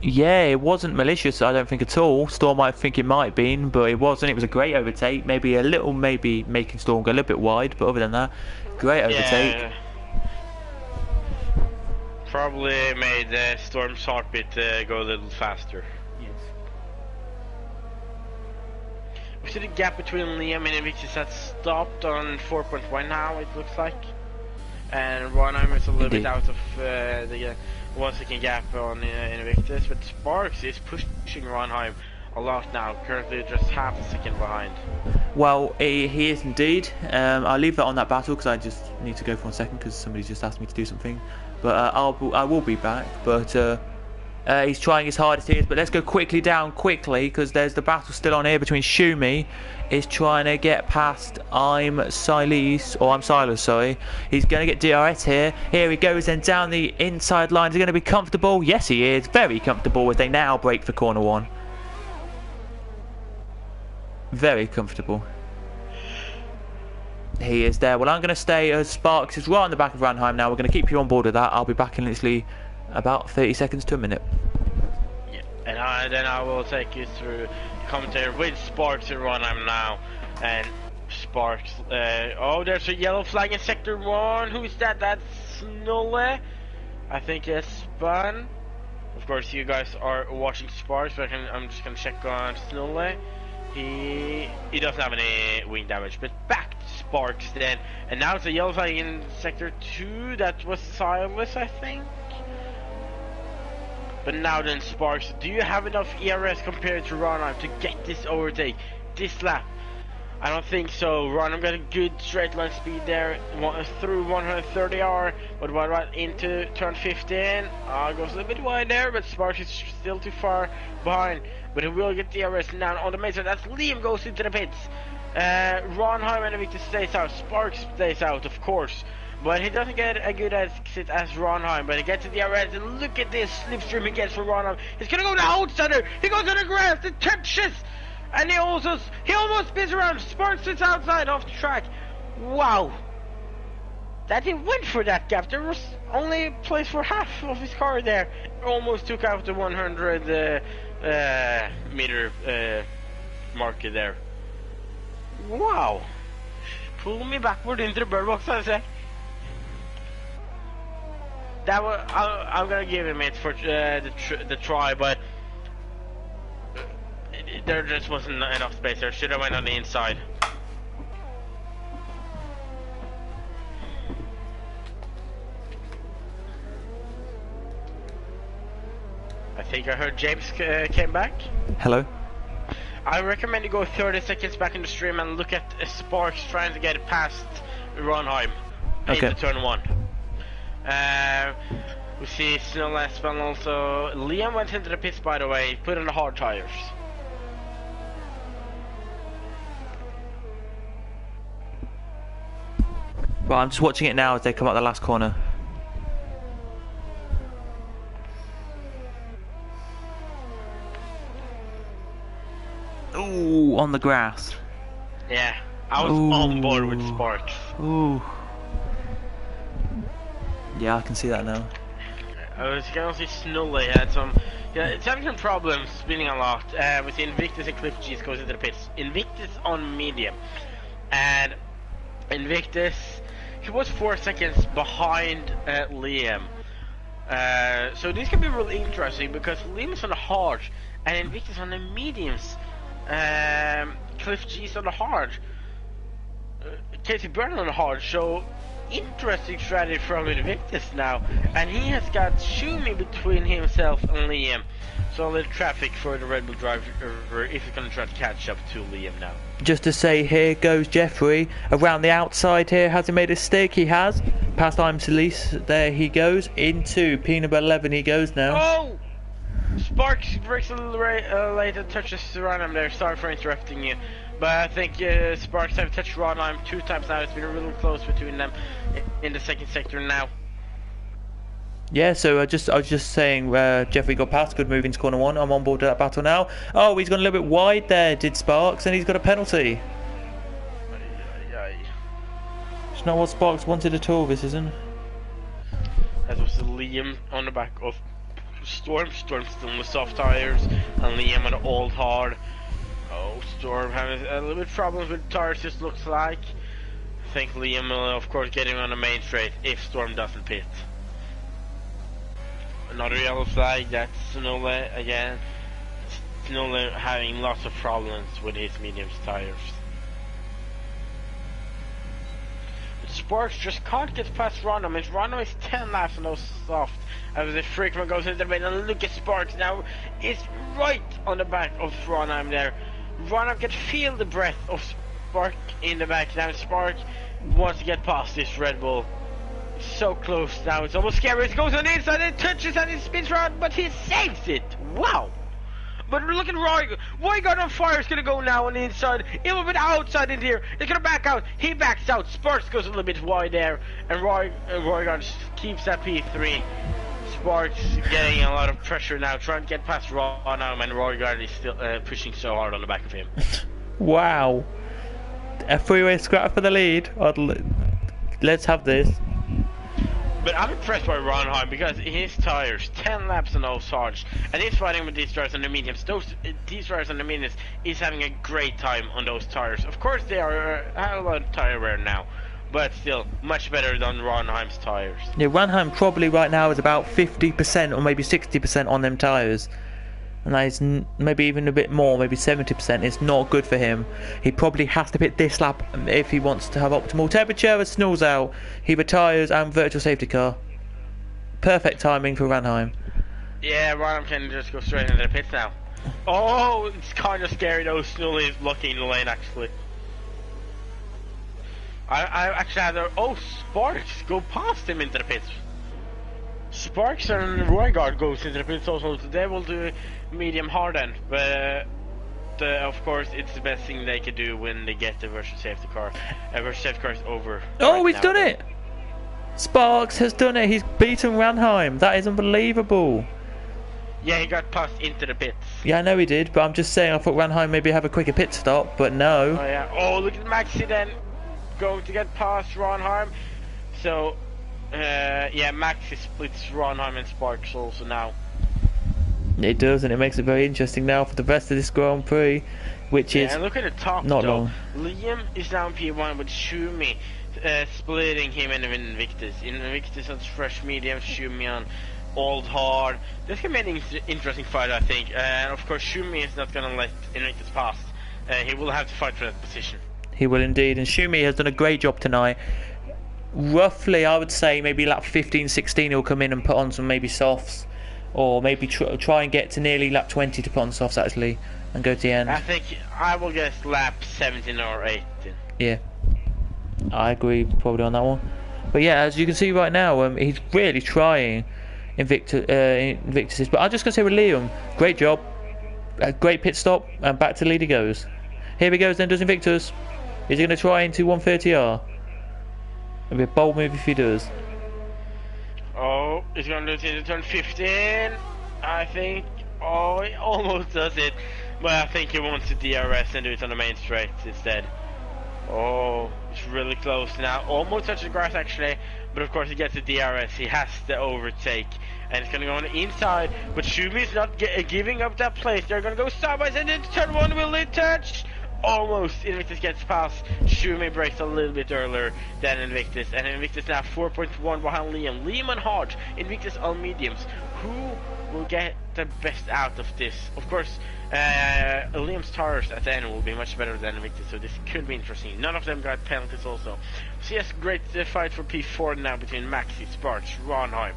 Yeah, it wasn't malicious, I don't think at all. Storm might think it might have been, but it wasn't. It was a great overtake. Maybe a little, maybe making Storm go a little bit wide, but other than that, great overtake. Yeah. Probably made Storm's heartbeat go a little faster. Yes. We see the gap between Liam and Invictus has stopped on 4.1 now, it looks like. And Ronheim is a little bit out of the 1 second gap on Invictus, but Sparks is pushing Ronheim a lot now, currently just half a second behind. Well, he is indeed. I'll leave that on that battle because I just need to go for 1 second because somebody just asked me to do something. But I will be back. But he's trying his hardest here. But let's go quickly because there's the battle still on here between Shumi is trying to get past I'm Silas, sorry. He's going to get DRS here. Here he goes then down the inside lines. Is he going to be comfortable? Yes, he is. Very comfortable as they now break for corner 1. Very comfortable. He is there. Well, I'm going to stay as Sparks is right on the back of Ranheim now. We're going to keep you on board with that. I'll be back in literally about 30 seconds to a minute. Yeah, and then I will take you through commentary with Sparks and Ranheim now. And Sparks, oh, there's a yellow flag in sector 1. Who is that? That's Snolle. I think it's Spun. Of course, you guys are watching Sparks, but I'm just going to check on Snolle. He doesn't have any wing damage, but back to Sparks then. And now it's a yellow flag in sector 2. That was Silas, I think. But now then, Sparks, do you have enough ERS compared to Ronheim to get this overtake this lap? I don't think so. Ronheim got a good straight line speed there through 130R, but right into turn 15. Goes a little bit wide there, but Sparks is still too far behind. But he will get the DRS now on the main side. That's Liam goes into the pits. Ronheim and Victor stays out. Sparks stays out, of course. But he doesn't get a good exit as Ronheim. But he gets to the DRS, and look at this slipstream he gets from Ronheim. He's gonna go to the outsider. He goes to the grass. It touches. And he almost spins around. Sparks sits outside off the track. Wow. That he went for that gap. There was only place for half of his car there. Almost took out the 100 meter marker there. Wow. pull me backward into the bird box, I say. That was, I'm gonna give him it for the try, but there just wasn't enough space there. Should have went on the inside. I think I heard James came back. Hello. I recommend you go 30 seconds back in the stream and look at Sparks trying to get past Ronheim into turn 1. We see Snow last spell also. Liam went into the pits, by the way, put on the hard tires. Well, I'm just watching it now as they come up the last corner. Ooh, on the grass. Yeah, I was on board with Sparks. Ooh. Yeah, I can see that now. You can also see Snulley had some. Yeah, it's having some problems spinning a lot. We see Invictus and Cliff G's goes into the pits. Invictus on medium, and Invictus, he was 4 seconds behind Liam. So this can be really interesting because Liam is on the hard and Invictus on the mediums. Cliff G's on the hard. Casey Byrne on the hard. So interesting strategy from Invictus now, and he has got Shumi between himself and Liam. So a little traffic for the Red Bull driver if he's gonna try to catch up to Liam now. Just to say, here goes Jeffrey around the outside here. Has he made a stick? He has. Past I'm Celise. There he goes. Into Peanut 11 he goes now. Oh! Sparks breaks a little late and touches Ronheim there. Sorry for interrupting you. But I think Sparks have touched Ronheim 2 times now. It's been really close between them in the second sector now. Yeah, so I was just saying Jeffrey got past, good move into corner 1. I'm on board with that battle now. Oh, he's gone a little bit wide there, did Sparks, and he's got a penalty. It's not what Sparks wanted at all, this isn't. That was Liam on the back of Storm. Storm still on the soft tires, and Liam on the old hard. Oh, Storm having a little bit of problems with tires, just looks like. I think Liam will, of course, get him on the main straight if Storm doesn't pit. Another yellow flag, that's Snolle again. Snolle having lots of problems with his medium tires. But Sparks just can't get past Ronheim. Ronheim is 10 laps on those soft. As the Freakman goes into the main, and look at Sparks now. It's right on the back of Ronheim there. Ronheim can feel the breath of Spark in the back. Now Spark wants to get past this Red Bull. So close now, it's almost scary. It goes on the inside, it touches and it spins around, but he saves it. Wow! But look at Roy. Royguard on fire is gonna go now on the inside. A little bit outside in here. It's gonna back out. He backs out. Sparks goes a little bit wide there, and Royguard keeps that P3. Sparks getting a lot of pressure now, trying to get past Ronheim, and Royguard is still pushing so hard on the back of him. Wow! A freeway scrap for the lead. Let's have this. But I'm impressed by Ronheim because his tires, 10 laps on those hards, and he's fighting with these tires on the mediums. These tires on the mediums, he's having a great time on those tires. Of course, they are a lot of tire wear now, but still much better than Ronheim's tires. Yeah, Ronheim probably right now is about 50% or maybe 60% on them tires. And that is maybe even a bit more, maybe 70%. It's not good for him. He probably has to pit this lap if he wants to have optimal temperature. As Snow's out, he retires and virtual safety car. Perfect timing for Ronheim. Yeah, Ronheim can just go straight into the pits now. Oh, it's kind of scary though. Snow is blocking the lane actually. I actually had oh, Sparks go past him into the pits. Sparks and Royguard goes into the pits also. They will do medium hard end, but of course it's the best thing they could do when they get the virtual safety car. Virtual safety car is over. Oh, right, he's done it! Sparks has done it. He's beaten Ronheim. That is unbelievable. Yeah, he got passed into the pits. Yeah, I know he did, but I'm just saying I thought Ronheim maybe have a quicker pit stop, but no. Oh yeah. Oh, look at Maxi then going to get past Ronheim. So yeah, Maxi splits Ronheim and Sparks also now. It does, and it makes it very interesting now for the rest of this Grand Prix, which is and look at the top not though. long. Liam is down P1 with Shumi splitting him and Invictus. Invictus on fresh medium, Shumi on old hard. This can be an interesting fight, I think. And of course, Shumi is not going to let Invictus pass. He will have to fight for that position. He will indeed, and Shumi has done a great job tonight. Roughly, I would say maybe lap 15-16 he'll come in and put on some maybe softs, or maybe try and get to nearly lap 20 to put on softs actually, and go to the end. I think I will guess lap 17 or 18. Yeah, I agree probably on that one. But yeah, as you can see right now, he's really trying Invictus. But I'm just going to say with Liam, great job, a great pit stop, and back to the lead he goes. Here he goes then, does Invictus. Is he going to try into 130R? It'll be a bold move if he does. Oh, he's going to do it into turn 15, I think. Oh, he almost does it. But I think he wants to DRS and do it on the main straight instead. Oh, it's really close now. Almost touched the grass actually. But of course he gets the DRS. He has to overtake. And it's going to go on the inside. But Shumi's not giving up that place. They're going to go sideways and into turn 1. Will it touch? Almost. Invictus gets past. Shumi breaks a little bit earlier than Invictus. And Invictus now 4.1 behind Liam. Liam on hard. Invictus on mediums. Who will get the best out of this? Of course, Liam's tires at the end will be much better than Invictus, so this could be interesting. None of them got penalties also. So yes, great fight for P4 now between Maxi, Sparks, Ronheim.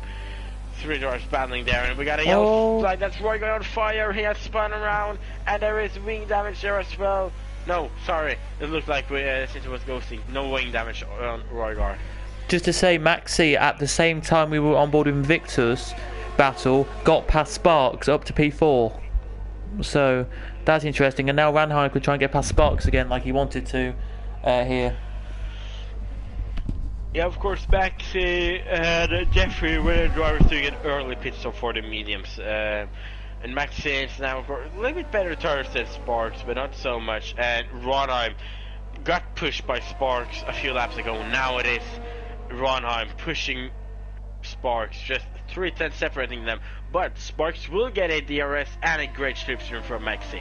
3 drivers battling there, and we got a yellow flag. That's Roy going on fire. He has spun around, and there is wing damage there as well. No, sorry, it looked like since it was ghosting, no wing damage on Royguard. Just to say, Maxi, at the same time we were on board with Invictus battle, got past Sparks up to P4. So that's interesting, and now Ranheim could try and get past Sparks again like he wanted to here. Yeah, of course, Maxi and Jeffrey were the drivers doing an early pit stop for the mediums. And Maxi is now, of course, a little bit better tires than Sparks, but not so much. And Ronheim got pushed by Sparks a few laps ago. Now it is Ronheim pushing Sparks, just 3/10 separating them. But Sparks will get a DRS and a great slipstream from Maxi.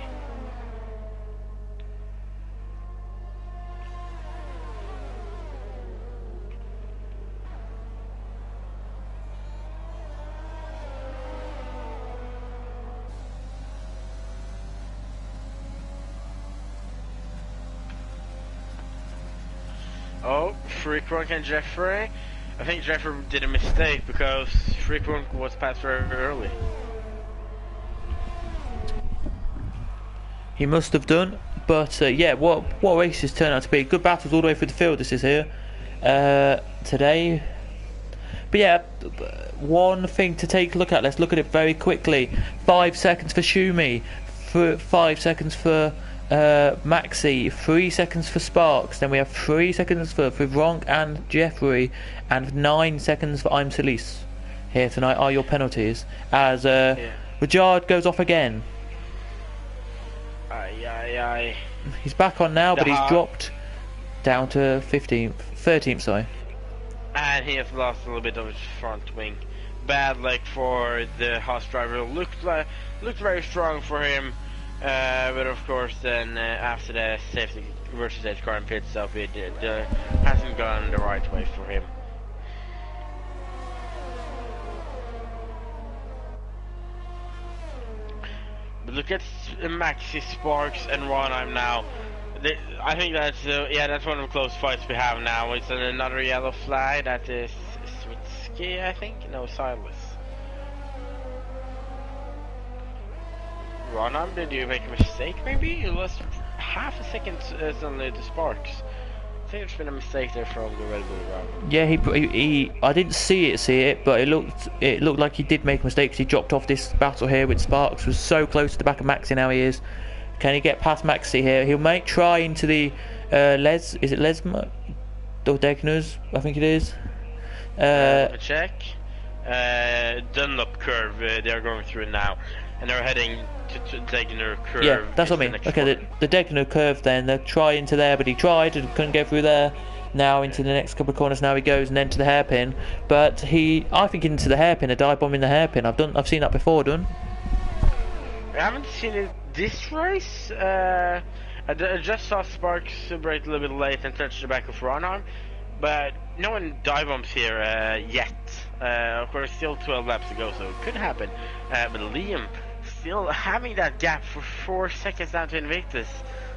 Oh, Freakrunk and Jeffrey. I think Jeffrey did a mistake because Freakrunk was passed very early. He must have done, but yeah, what races turn out to be good battles all the way through the field. This is here today. But yeah, one thing to take a look at. Let's look at it very quickly. 5 seconds for Shumi, 5 seconds for Maxi, 3 seconds for Sparks, then we have 3 seconds for Ronk and Jeffrey, and 9 seconds for I'm Solis. Here tonight are your penalties, as Rajard goes off again. He's back on now, but he's dropped down to 13th, sorry. And he has lost a little bit of his front wing. Bad luck for the Haas driver. Looked very strong for him. But of course, then after the safety versus edge car and pit stop, it hasn't gone the right way for him. But look at Maxi, Sparks, and Ronheim now. I think that's that's one of the close fights we have now. It's another yellow flag. That is Switsky, I think. No, Silas. Ronheim, did you make a mistake maybe? You lost half a second suddenly to Sparks. I think there's been a mistake there from the Red Bull driver. Yeah, he I didn't see it, but it looked like he did make a mistake because he dropped off this battle here with Sparks. Was so close to the back of Maxi now he is. Can he get past Maxi here? He might try into the is it Lesma? Or Degners, I think it is. Check. Dunlop curve, they're going through now. And they're heading to Degner curve. Yeah, that's what I mean. Okay, the Degner curve then, they'll try into there, but he tried and couldn't get through there. Now into the next couple of corners, now he goes and then to the hairpin. But I think into the hairpin, a dive bomb in the hairpin. I've seen that before done. I haven't seen it this race. I just saw Sparks brake a little bit late and touch the back of Ronheim, but no one dive bombs here yet. Of course, still 12 laps to go, so it could happen. But Liam still having that gap for 4 seconds down to Invictus.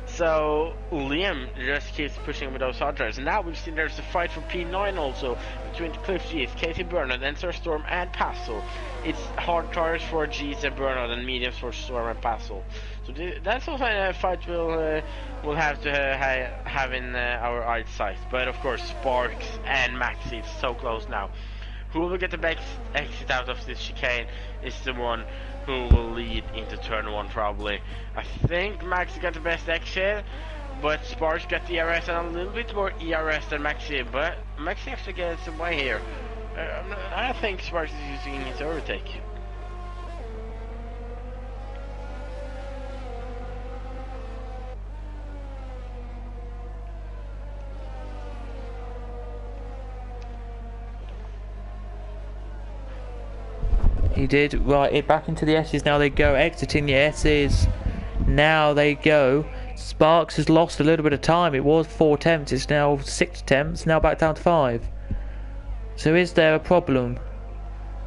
So Liam just keeps pushing with those hard tires. And now we've seen there's a fight for P9 also between Cliff G's, Casey Bernard, Ensor Storm, and Passel. It's hard tires for G's and Bernard, and mediums for Storm and Passel. So that's also a fight we'll have to have in our eyesight. But of course, Sparks and Maxi, it's so close now. Who will get the best exit out of this chicane is the one who will lead into turn 1 probably. I think Max got the best exit, but Sparks got the ERS and a little bit more ERS than Maxi, but Maxi actually gets away here. I think Sparks is using his overtake. He did. Right, back into the S's now they go, exiting the S's. Now they go. Sparks has lost a little bit of time. It was 4 attempts, it's now 6 attempts, now back down to 5. So is there a problem?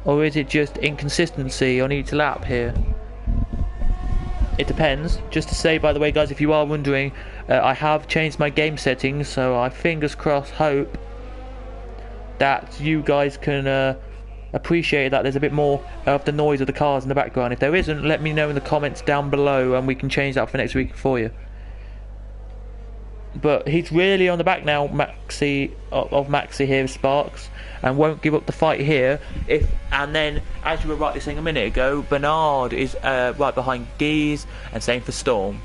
Or is it just inconsistency on each lap here? It depends. Just to say, by the way, guys, if you are wondering, I have changed my game settings, so I fingers crossed hope that you guys can appreciate that there's a bit more of the noise of the cars in the background. If there isn't, let me know in the comments down below and we can change that for next week for you. But he's really on the back now, Maxi here, Sparks, and won't give up the fight here. And then, as you were rightly saying a minute ago, Bernard is right behind Geese, and same for Storm.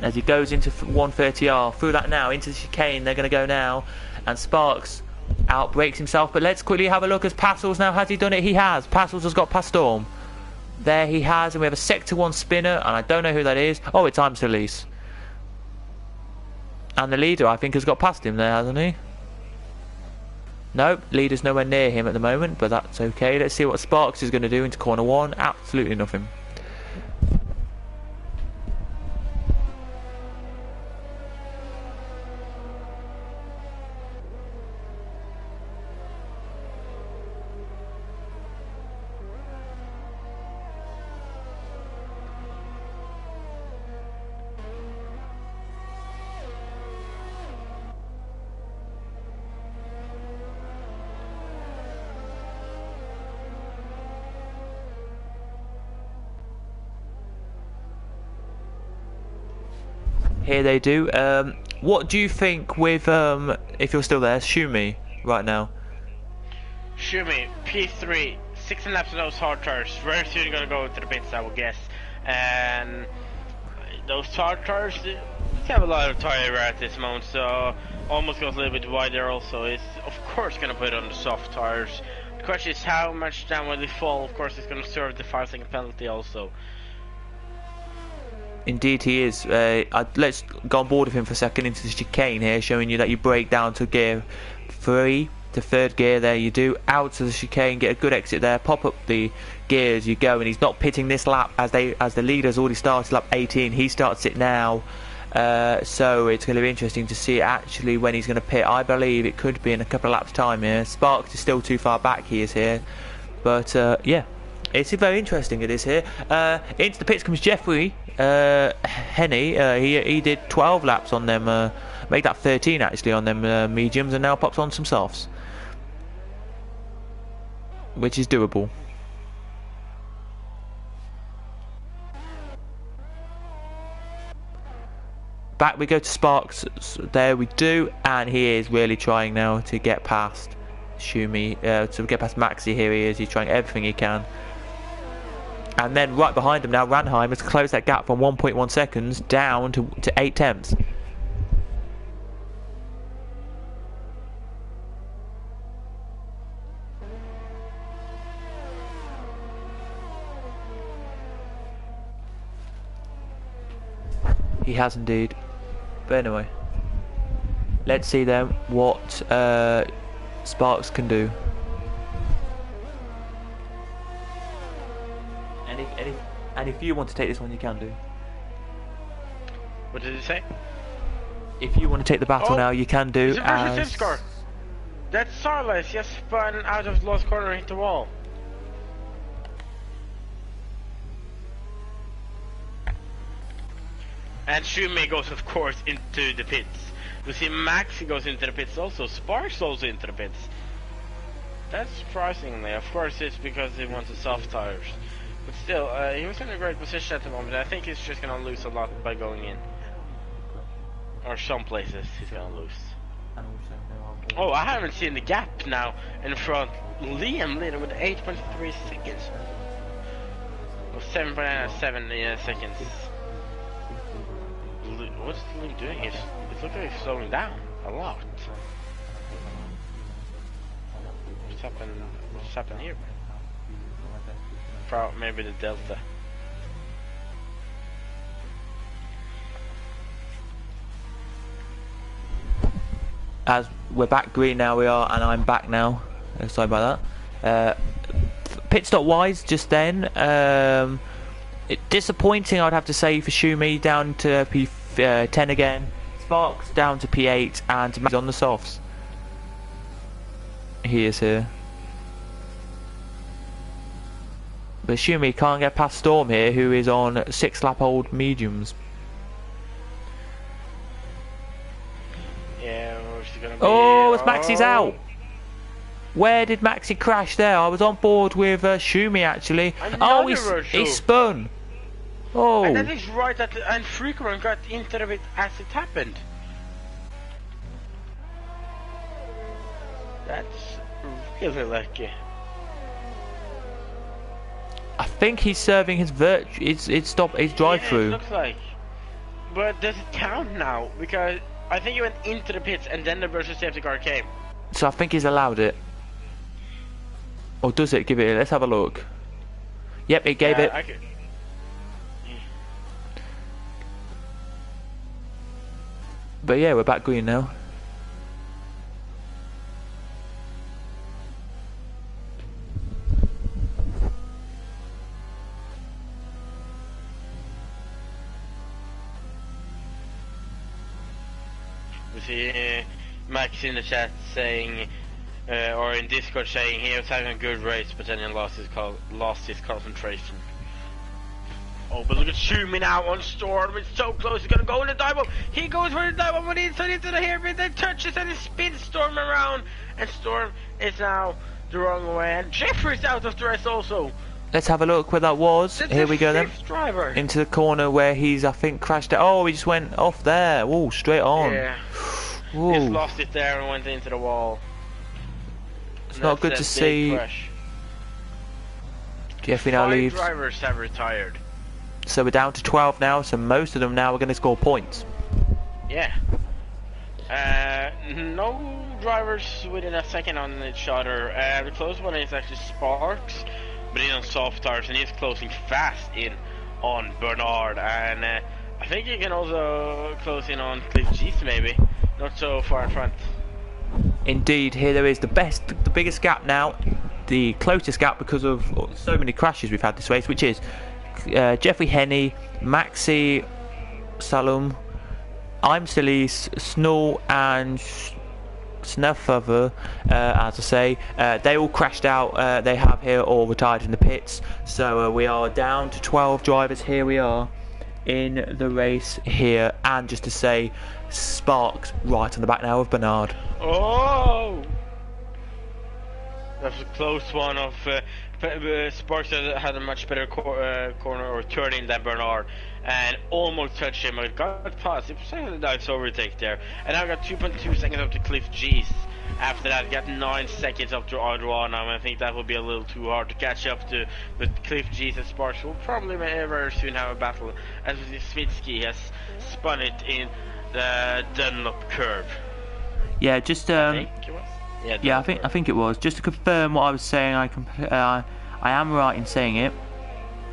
As he goes into 130R, through that now, into the chicane, they're going to go now. And Sparks outbreaks himself, but let's quickly have a look as Passels now. Has he done it? He has. Passels has got past Storm. There he has, and we have a Sector 1 spinner, and I don't know who that is. Oh, it's Times Release. And the leader, I think, has got past him there, hasn't he? Nope, leader's nowhere near him at the moment, but that's okay. Let's see what Sparks is going to do into corner 1. Absolutely nothing. Here they do. What do you think with, if you're still there, Shumi right now? Shumi, P3, 16 laps of those hard tires. Very soon gonna go to the pits, I would guess. And those hard tires, they have a lot of tire wear at this moment, so almost goes a little bit wider also. It's of course gonna put on the soft tires. The question is how much down will they fall. Of course it's gonna serve the 5-second penalty also. Indeed he is. Let's go on board with him for a second into the chicane here, showing you that you break down to gear 3 to 3rd gear. There you do, out to the chicane, get a good exit there, pop up the gear as you go, and he's not pitting this lap as the leader's already started lap 18. He starts it now, so it's going to be interesting to see actually when he's going to pit. I believe it could be in a couple of laps time here. Sparks is still too far back, he is here, but yeah, it's very interesting it is here. Into the pits comes Jeffrey Henny. He did 12 laps on them, make that 13 actually on them mediums, and now pops on some softs, which is doable. Back we go to Sparks, there we do, and he is really trying now to get past Shumi, to get past Maxi. Here he is, he's trying everything he can. And then right behind him now, Ranheim has closed that gap from 1.1 seconds down to 8 tenths. He has indeed. But anyway, let's see then what Sparks can do. And if you want to take this one, you can do. What did he say? If you want to take the battle now, you can do. It's a versus score. That's Sarles just spun out of the last corner and hit the wall. And Shumei goes, of course, into the pits. We see Maxi goes into the pits also. Sparks also into the pits. That's surprisingly. Of course, it's because he wants the soft tires. But still, he was in a great position at the moment. I think he's just gonna lose a lot by going in. Or some places he's gonna lose. Oh, I haven't seen the gap now in front. Liam leading with 8.3 seconds. Or 7.7 seconds. What's Liam doing? It looks like he's slowing down a lot. What's happened here? Probably maybe the delta. As we're back green now, we are, and I'm back now. Sorry about that. Pit stop wise, just then, disappointing, I'd have to say, for Shumi, down to P10 again. Sparks down to P8, and Max on the softs. He is here. But Shumi can't get past Storm here, who is on 6-lap-old mediums. Yeah, where's he gonna be? Oh, it's Maxi's out. Where did Maxi crash there? I was on board with Shumi actually. Oh, he spun. Oh. And that is right, and Freakerman got into it as it happened. That's really lucky. I think he's serving his his drive-through. It looks like. But does it count now? Because I think he went into the pits and then the versus safety car came. So I think he's allowed it. Or does it give it? Let's have a look. Yep, it gave it. But yeah, we're back green now. We see Max in the chat saying, or in Discord saying he was having a good race, but then he lost his concentration. Oh, but look at Shumi now on Storm. It's so close. He's gonna go in the dive bomb. He goes for the dive bomb, but he's into the hairpin. Then touches and he spins Storm around. And Storm is now the wrong way. And Jeffrey's out of the race also. Let's have a look where that was. Here we go then. Driver. Into the corner where he's, I think, crashed out. Oh, he just went off there. Oh, straight on. Yeah. Ooh. Just lost it there and went into the wall. It's not good to see. Crash. Jeffrey now leaves. 5 drivers have retired. So we're down to 12 now, so most of them now are going to score points. Yeah. No drivers within a second on each other. The close one is actually Sparks, but he's on soft tires and he's closing fast in on Bernard. And I think he can also close in on Cliff G's maybe. Not so far in front. Indeed, here there is the biggest gap now, the closest gap because of so many crashes we've had this race, which is Jeffrey Henney, Maxi, Salum, I'm Silly's, Snull and Snuffover, as I say, they all crashed out. They have here all retired in the pits, so we are down to 12 drivers. Here we are in the race here, and just to say, Sparks right on the back now of Bernard. Oh, that's a close one. Of Sparks had a much better corner or turning than Bernard, and almost touched him. But got past. It was a nice overtake there, and I got 2.2 seconds up to Cliff G's. After that, got 9 seconds up to Adriana. I think that will be a little too hard to catch up to. But Cliff G's and Sparks will probably very soon have a battle, as Smitsky has spun it in the Dunlop curve. Yeah, just I think it was. Yeah, I think it was. Just to confirm what I was saying, I am right in saying it.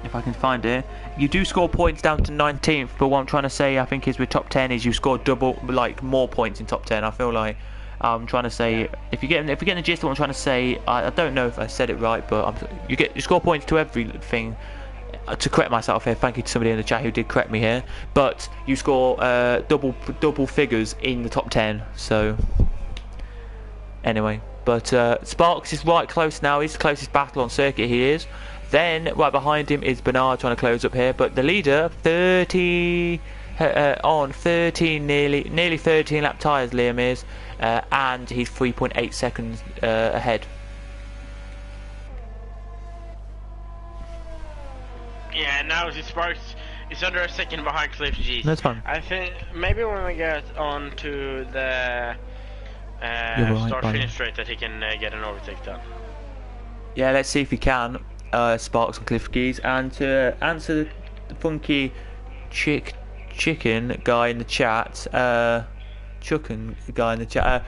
If I can find it, you do score points down to 19th. But what I'm trying to say, I think, is with top 10 is you score double, like more points in top 10. I feel like I'm trying to say, if you're getting the gist of what I'm trying to say, I don't know if I said it right, but you score points to everything to correct myself here, thank you to somebody in the chat who did correct me here, but you score double figures in the top 10, so anyway. But Sparks is right close now. He's the closest battle on circuit, he is. Then right behind him is Bernard trying to close up here, but the leader 13 nearly 13 lap tyres, Liam is, and he's 3.8 seconds ahead. Yeah, now the Sparks is under a second behind Cliff G. That's fine. I think maybe when we get on to the start-finish straight that he can get an overtake done. Yeah, let's see if he can, Sparks and Cliff Geese. And to answer the funky chicken guy in the chat,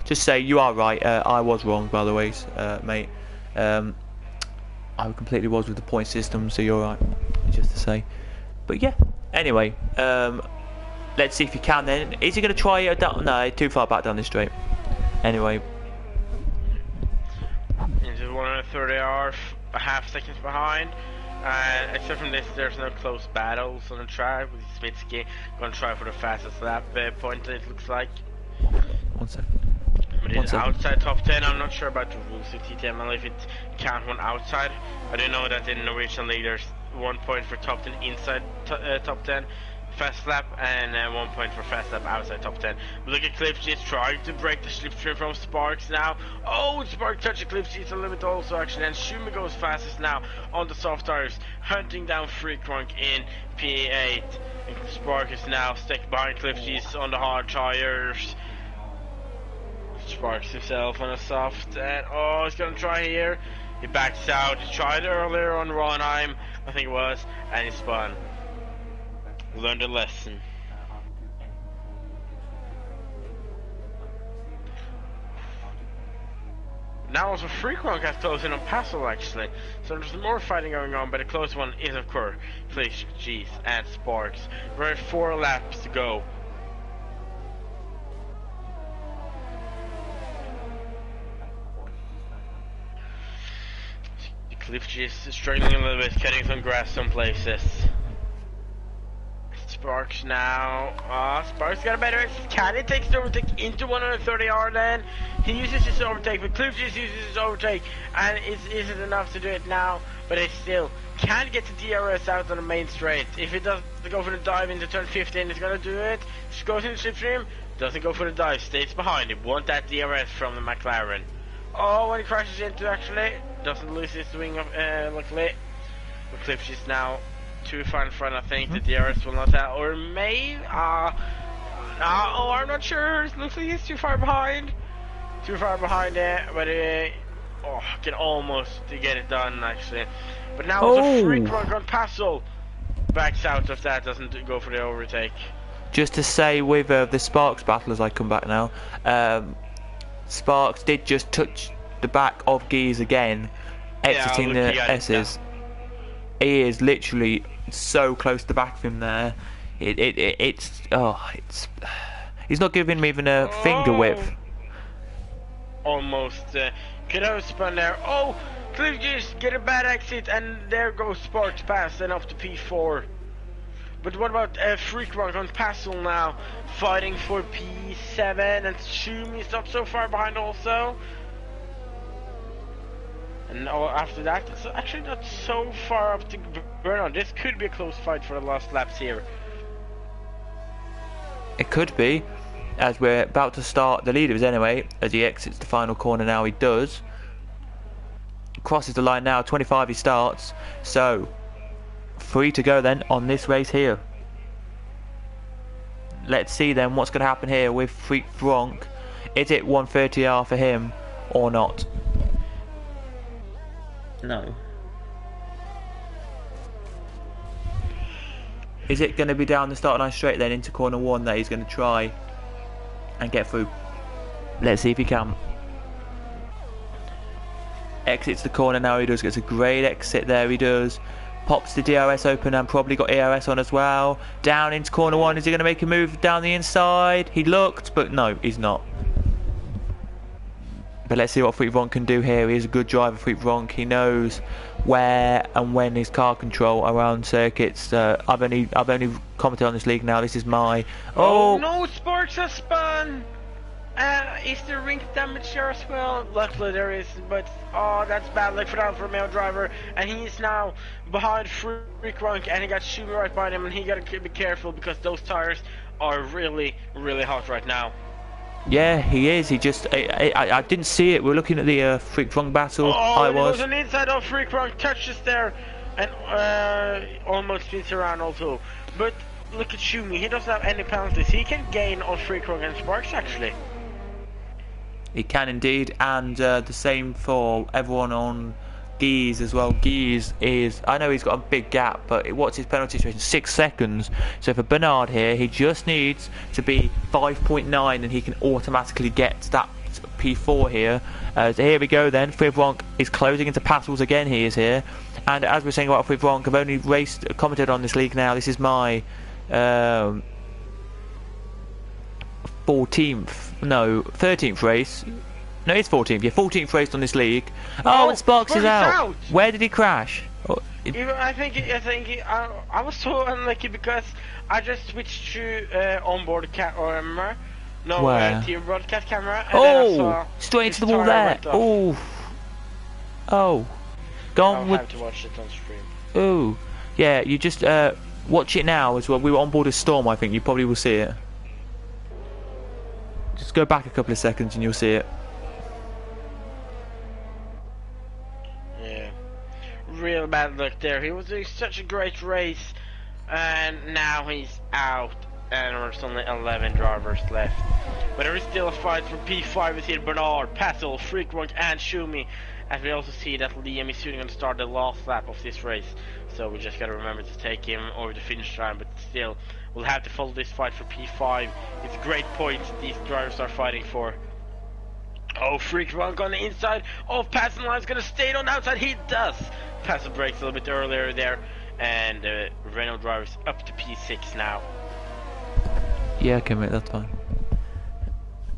just say you are right. I was wrong, by the way, mate. I completely was with the point system, so you're right, just to say. But yeah, anyway, let's see if he can then. Is he going to try it down? No, too far back down this straight. Anyway. Into 130 hours, a half seconds behind. Except from this, there's no close battles on the track. With Smitsky going to try for the fastest lap point, it looks like. 1 second. But it's outside top 10. I'm not sure about the rules with TTML, if it count one outside. I do know that in the Norwegian League there's 1 point for top 10 inside top 10 fast lap, and 1 point for fast lap outside top 10. But look at Cliff G's trying to break the slipstream from Sparks now. Oh, Sparks touches Cliff G's a little bit also actually, and Schumi goes fastest now on the soft tires, hunting down Freakrunk in P8. And Sparks is now stuck behind Cliff G's on the hard tires. Sparks himself on a soft, and oh, he's gonna try here. He backs out. He tried earlier on Ronheim, I think it was, and he spun. Learned a lesson. Now also Freakrunk has close in on Passel actually, so there's more fighting going on, but the close one is of course Cliff G's and Sparks. We're at 4 laps to go. Cliff G is struggling a little bit, cutting some grass some places. Sparks now. Sparks got a better. Can he take his overtake into 130R then? He uses his overtake, but Cliff G uses his overtake, and isn't enough to do it now, but he still can't get the DRS out on the main straight. If it does go for the dive into turn 15, it's gonna do it. Just goes in the slipstream, doesn't go for the dive, stays behind it. Want that DRS from the McLaren. Oh, when he crashes into actually, doesn't lose his swing of luckily. But Cliff G's now too far in front, I think. The DRS will not have, or may oh, I'm not sure. It looks like he's too far behind. Too far behind there, but can almost get it done actually. But now it's a Freakrunk on Passel. Backs out of that, doesn't go for the overtake. Just to say with the Sparks battle as I come back now, Sparks did just touch the back of Geese again, exiting the S's. He is literally so close to the back of him there. It's he's not giving me even a finger width. Almost could have spun there. Oh, Cliff just get a bad exit, and there goes Sparks past and up to P4. But what about Freakrunk on Passel now, fighting for P7, and Schumi is not so far behind also. And after that, it's actually not so far up to Bernard. This could be a close fight for the last laps here. It could be, as we're about to start the leaders anyway, as he exits the final corner now. He does. Crosses the line now, 25 he starts, so 3 to go then on this race here. Let's see then what's going to happen here with Freakrunk. Is it 130R for him or not? No. Is it going to be down the start line straight then into corner 1 that he's going to try and get through? Let's see if he can. Exits the corner now, he does, gets a great exit there, he does. Pops the DRS open and probably got ERS on as well. Down into corner 1, is he going to make a move down the inside? He looked, but no, he's not. But let's see what Freak can do here. He's a good driver, Freak. He knows where and when his car control around circuits. I've only commented on this league now. This is my no, Sparks has spun. Is there ring damage here as well? Luckily there is, but that's bad luck for that for a male driver, and he is now behind Freak Rank, and he got Shumi right behind him, and he gotta be careful because those tires are really, really hot right now. Yeah, he is. He just I didn't see it. We're looking at the Freak Rank battle. I was. It was on the inside of Freak Rank, touches there, and almost spins around also. But look at Shumi. He doesn't have any penalties. He can gain on Freak Rank and Sparks actually. He can indeed, and the same for everyone on Geese as well. Geese is, I know he's got a big gap, but what's his penalty situation? 6 seconds. So for Bernard here, he just needs to be 5.9 and he can automatically get that P4 here. So here we go then. Frivronk is closing into Passels again. He is here, and as we're saying about Frivronk, I've only commented on this league now. This is my 13th race. No, it's 14th. Yeah, 14th race on this league. Oh, and Sparks is out. Where did he crash? I was so unlucky because I just switched to onboard camera. No, team broadcast camera. And then I saw straight into the wall there. Oh. Gone with. I'll have to watch it on stream. Oh, yeah. You just watch it now as well. We were on board a storm. I think you probably will see it. Just go back a couple of seconds and you'll see it. Yeah, real bad luck there. He was doing such a great race, and now he's out, and there's only 11 drivers left. But there is still a fight for P5 with here Bernard, Passel, Freakrock, and Shumi. As we also see that Liam is soon going to start the last lap of this race, so we just got to remember to take him over the finish line. But still, we'll have to follow this fight for P5. It's great points these drivers are fighting for. Oh, Freakrock on the inside. Oh, Passel is going to stay on the outside. He does. Passel breaks a little bit earlier there, and the Renault driver's up to P6 now. Yeah, okay, mate, that's fine.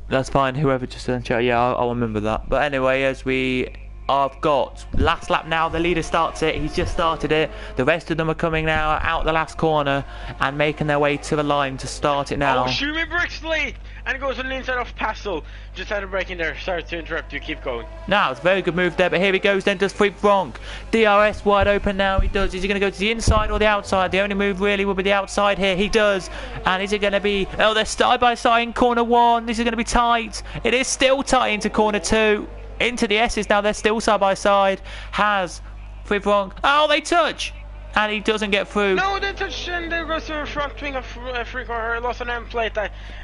That's fine. Whoever just said in chat, yeah, I'll remember that. But anyway, as we. I've got last lap now. The leader starts it. He's just started it. The rest of them are coming now out the last corner and making their way to the line to start it now. Oh, Shumi breaks late and goes on the inside of Passel. Just had a break in there. Sorry to interrupt you. Keep going. Now it's a very good move there, but here he goes. Then does Freakrock. DRS wide open now. He does. Is he going to go to the inside or the outside? The only move really will be the outside here. He does. And is it going to be? Oh, they're side by side in corner 1. This is going to be tight. It is still tight into corner 2. Into the S's now, they're still side by side. Has Freakrock. Oh, they touch! And he doesn't get through. No, they touch, and there goes the front wing of Freakrock. Lost an end plate.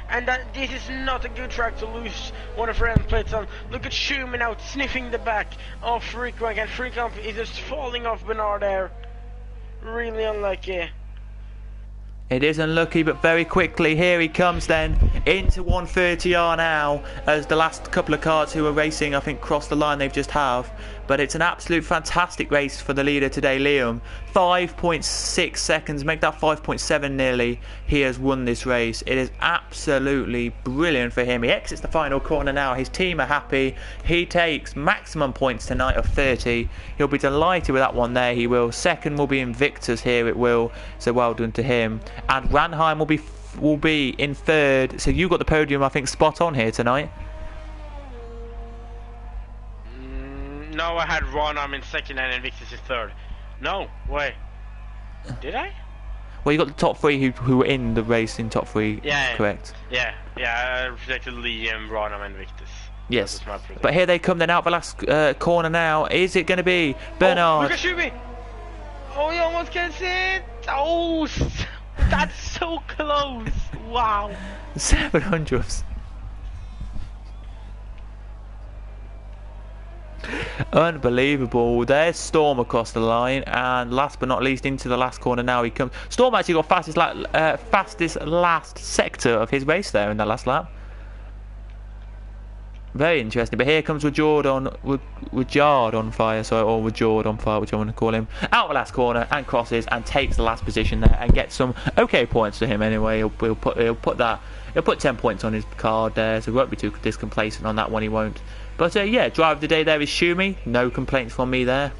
And this is not a good track to lose one of her end plates on. Look at Schumann out sniffing the back of Freakrock, and Freakrock is just falling off Bernard there. Really unlucky. It is unlucky, but very quickly here he comes then into 130R now, as the last couple of cars who are racing I think cross the line they've just have. But it's an absolute fantastic race for the leader today, Liam. 5.6 seconds, make that 5.7 nearly. He has won this race. It is absolutely brilliant for him. He exits the final corner now. His team are happy. He takes maximum points tonight of 30. He'll be delighted with that one there, he will. Second will be Invictus here, it will. So well done to him. And Ranheim will be in third. So you got the podium, I think, spot on here tonight. No, I had Ranheim in second and Invictus in third. No, wait. Did I? Well, you got the top 3 who were in the race in top 3, yeah, correct? Yeah, I predicted Liam, Ranheim and Invictus. Yes, but here they come then out the last corner now. Is it going to be Bernard? Oh, look at Shumi! Oh, he almost gets it! Oh, that's so close! Wow! 700s. Unbelievable. There's Storm across the line, and last but not least into the last corner now he comes. Storm actually got fastest last sector of his race there in that last lap. Very interesting. But here comes Rajord on fire, sorry, or Rajord on fire, which I want to call him. Out the last corner and crosses and takes the last position there and gets some okay points to him anyway. He'll put 10 points on his card there, so he won't be too discomplacent on that one. He won't. But yeah, driver of the day there is Shumi. No complaints from me there.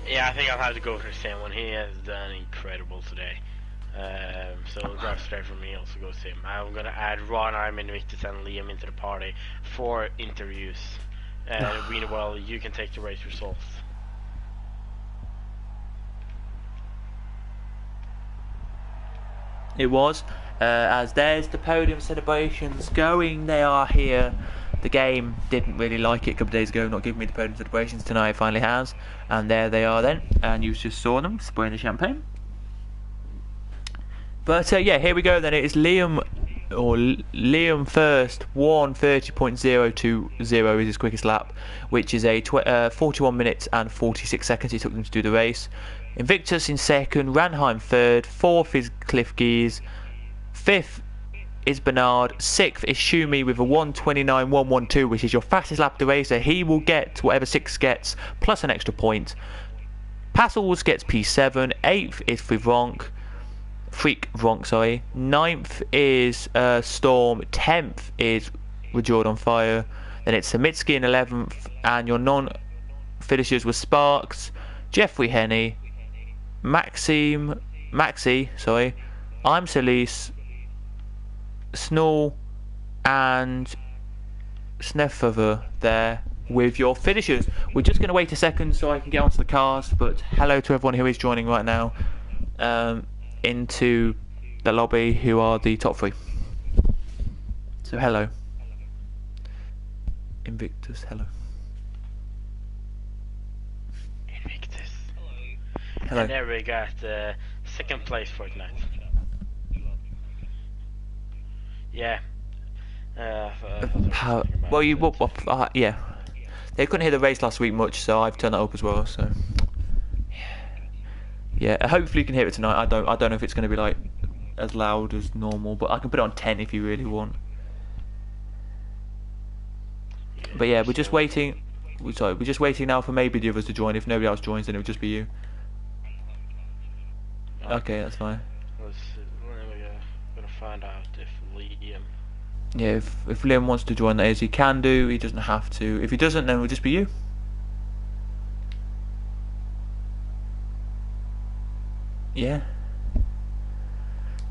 Yeah, I think I'll have to go for the same one. He has done incredible today. So driver today for me also goes to him. I'm gonna add Ron, Iron, Invictus, and Liam into the party for interviews. Meanwhile, you can take the race results. It was. As there's the podium celebrations going. They are here. The game didn't really like it a couple of days ago, not giving me the podium celebrations. Tonight it finally has. And there they are then. And you just saw them spraying the champagne. But yeah, here we go then. It is Liam first. 1:30.020 is his quickest lap, which is a 41 minutes and 46 seconds it took them to do the race. Invictus in second, Ranheim third, fourth is Cliff Geese, fifth is Bernard, sixth is Shumi with a 1:29.112, which is your fastest lap of the race, so he will get whatever sixth gets, plus an extra point. Passels gets P7, eighth is Freak Vronk, sorry. 9th is Storm, 10th is Rejored on Fire, then it's Samitsky in 11th, and your non-finishers were Sparks, Jeffrey Henney, Maxi, sorry, I'm Celise, Snow, and Sneffer there with your finishers. We're just going to wait a second so I can get onto the cars, but hello to everyone who is joining right now into the lobby who are the top three. So hello. Invictus, hello. Invictus. Hello. And there we got second place for tonight. Yeah. Yeah. They couldn't hear the race last week much, so I've turned that up as well. So yeah, hopefully you can hear it tonight. I don't know if it's going to be like as loud as normal, but I can put it on 10 if you really want. But yeah, we're just waiting. Sorry, we're just waiting now for maybe the others to join. If nobody else joins, then it would just be you. Okay, that's fine. We're gonna find out if Liam. Yeah, if Liam wants to join, that is, he can do. He doesn't have to. If he doesn't, then it will just be you. Yeah.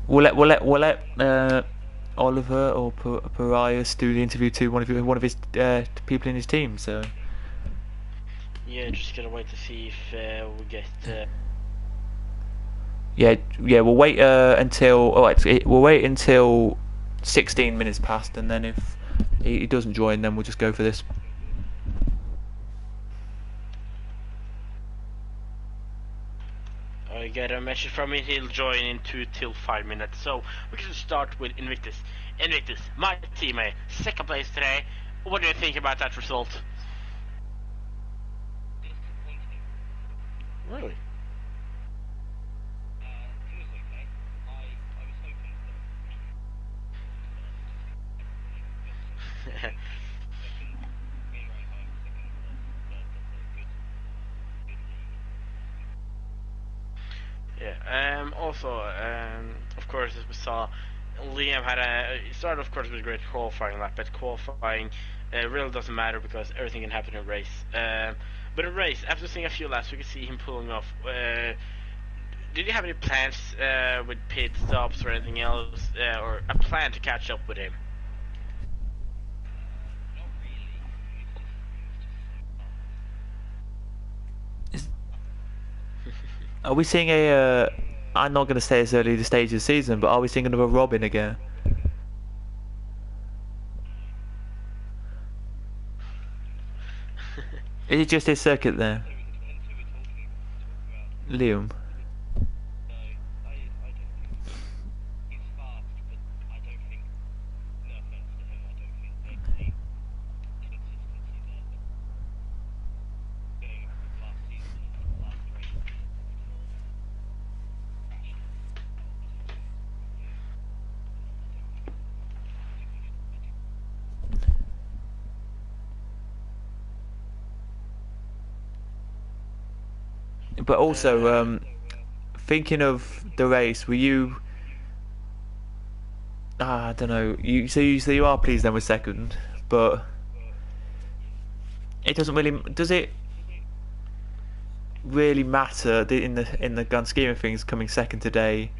We'll let Oliver or Parias do the interview to one of his people in his team. So. Yeah, just gonna wait to see if we get. Yeah. We'll wait until. We'll wait until 16 minutes past, and then if he doesn't join, then we'll just go for this. I get a message from him. He'll join in 2 till 5 minutes. So we can start with Invictus. Invictus, my teammate, second place today. What do you think about that result? Really? Yeah. Also, of course, as we saw, Liam had it started, of course, with a great qualifying lap, but qualifying really doesn't matter because everything can happen in a race. But in a race, after seeing a few laps, we could see him pulling off. Did you have any plans with pit stops or anything else, or a plan to catch up with him? Are we seeing a? I'm not going to say it's early the stage of the season, but are we seeing another Robin again? Is it just his circuit there? Liam. But also, thinking of the race, were you? I don't know. You are pleased then with second, but it doesn't really, does it really matter in the gun scheme of things coming second today?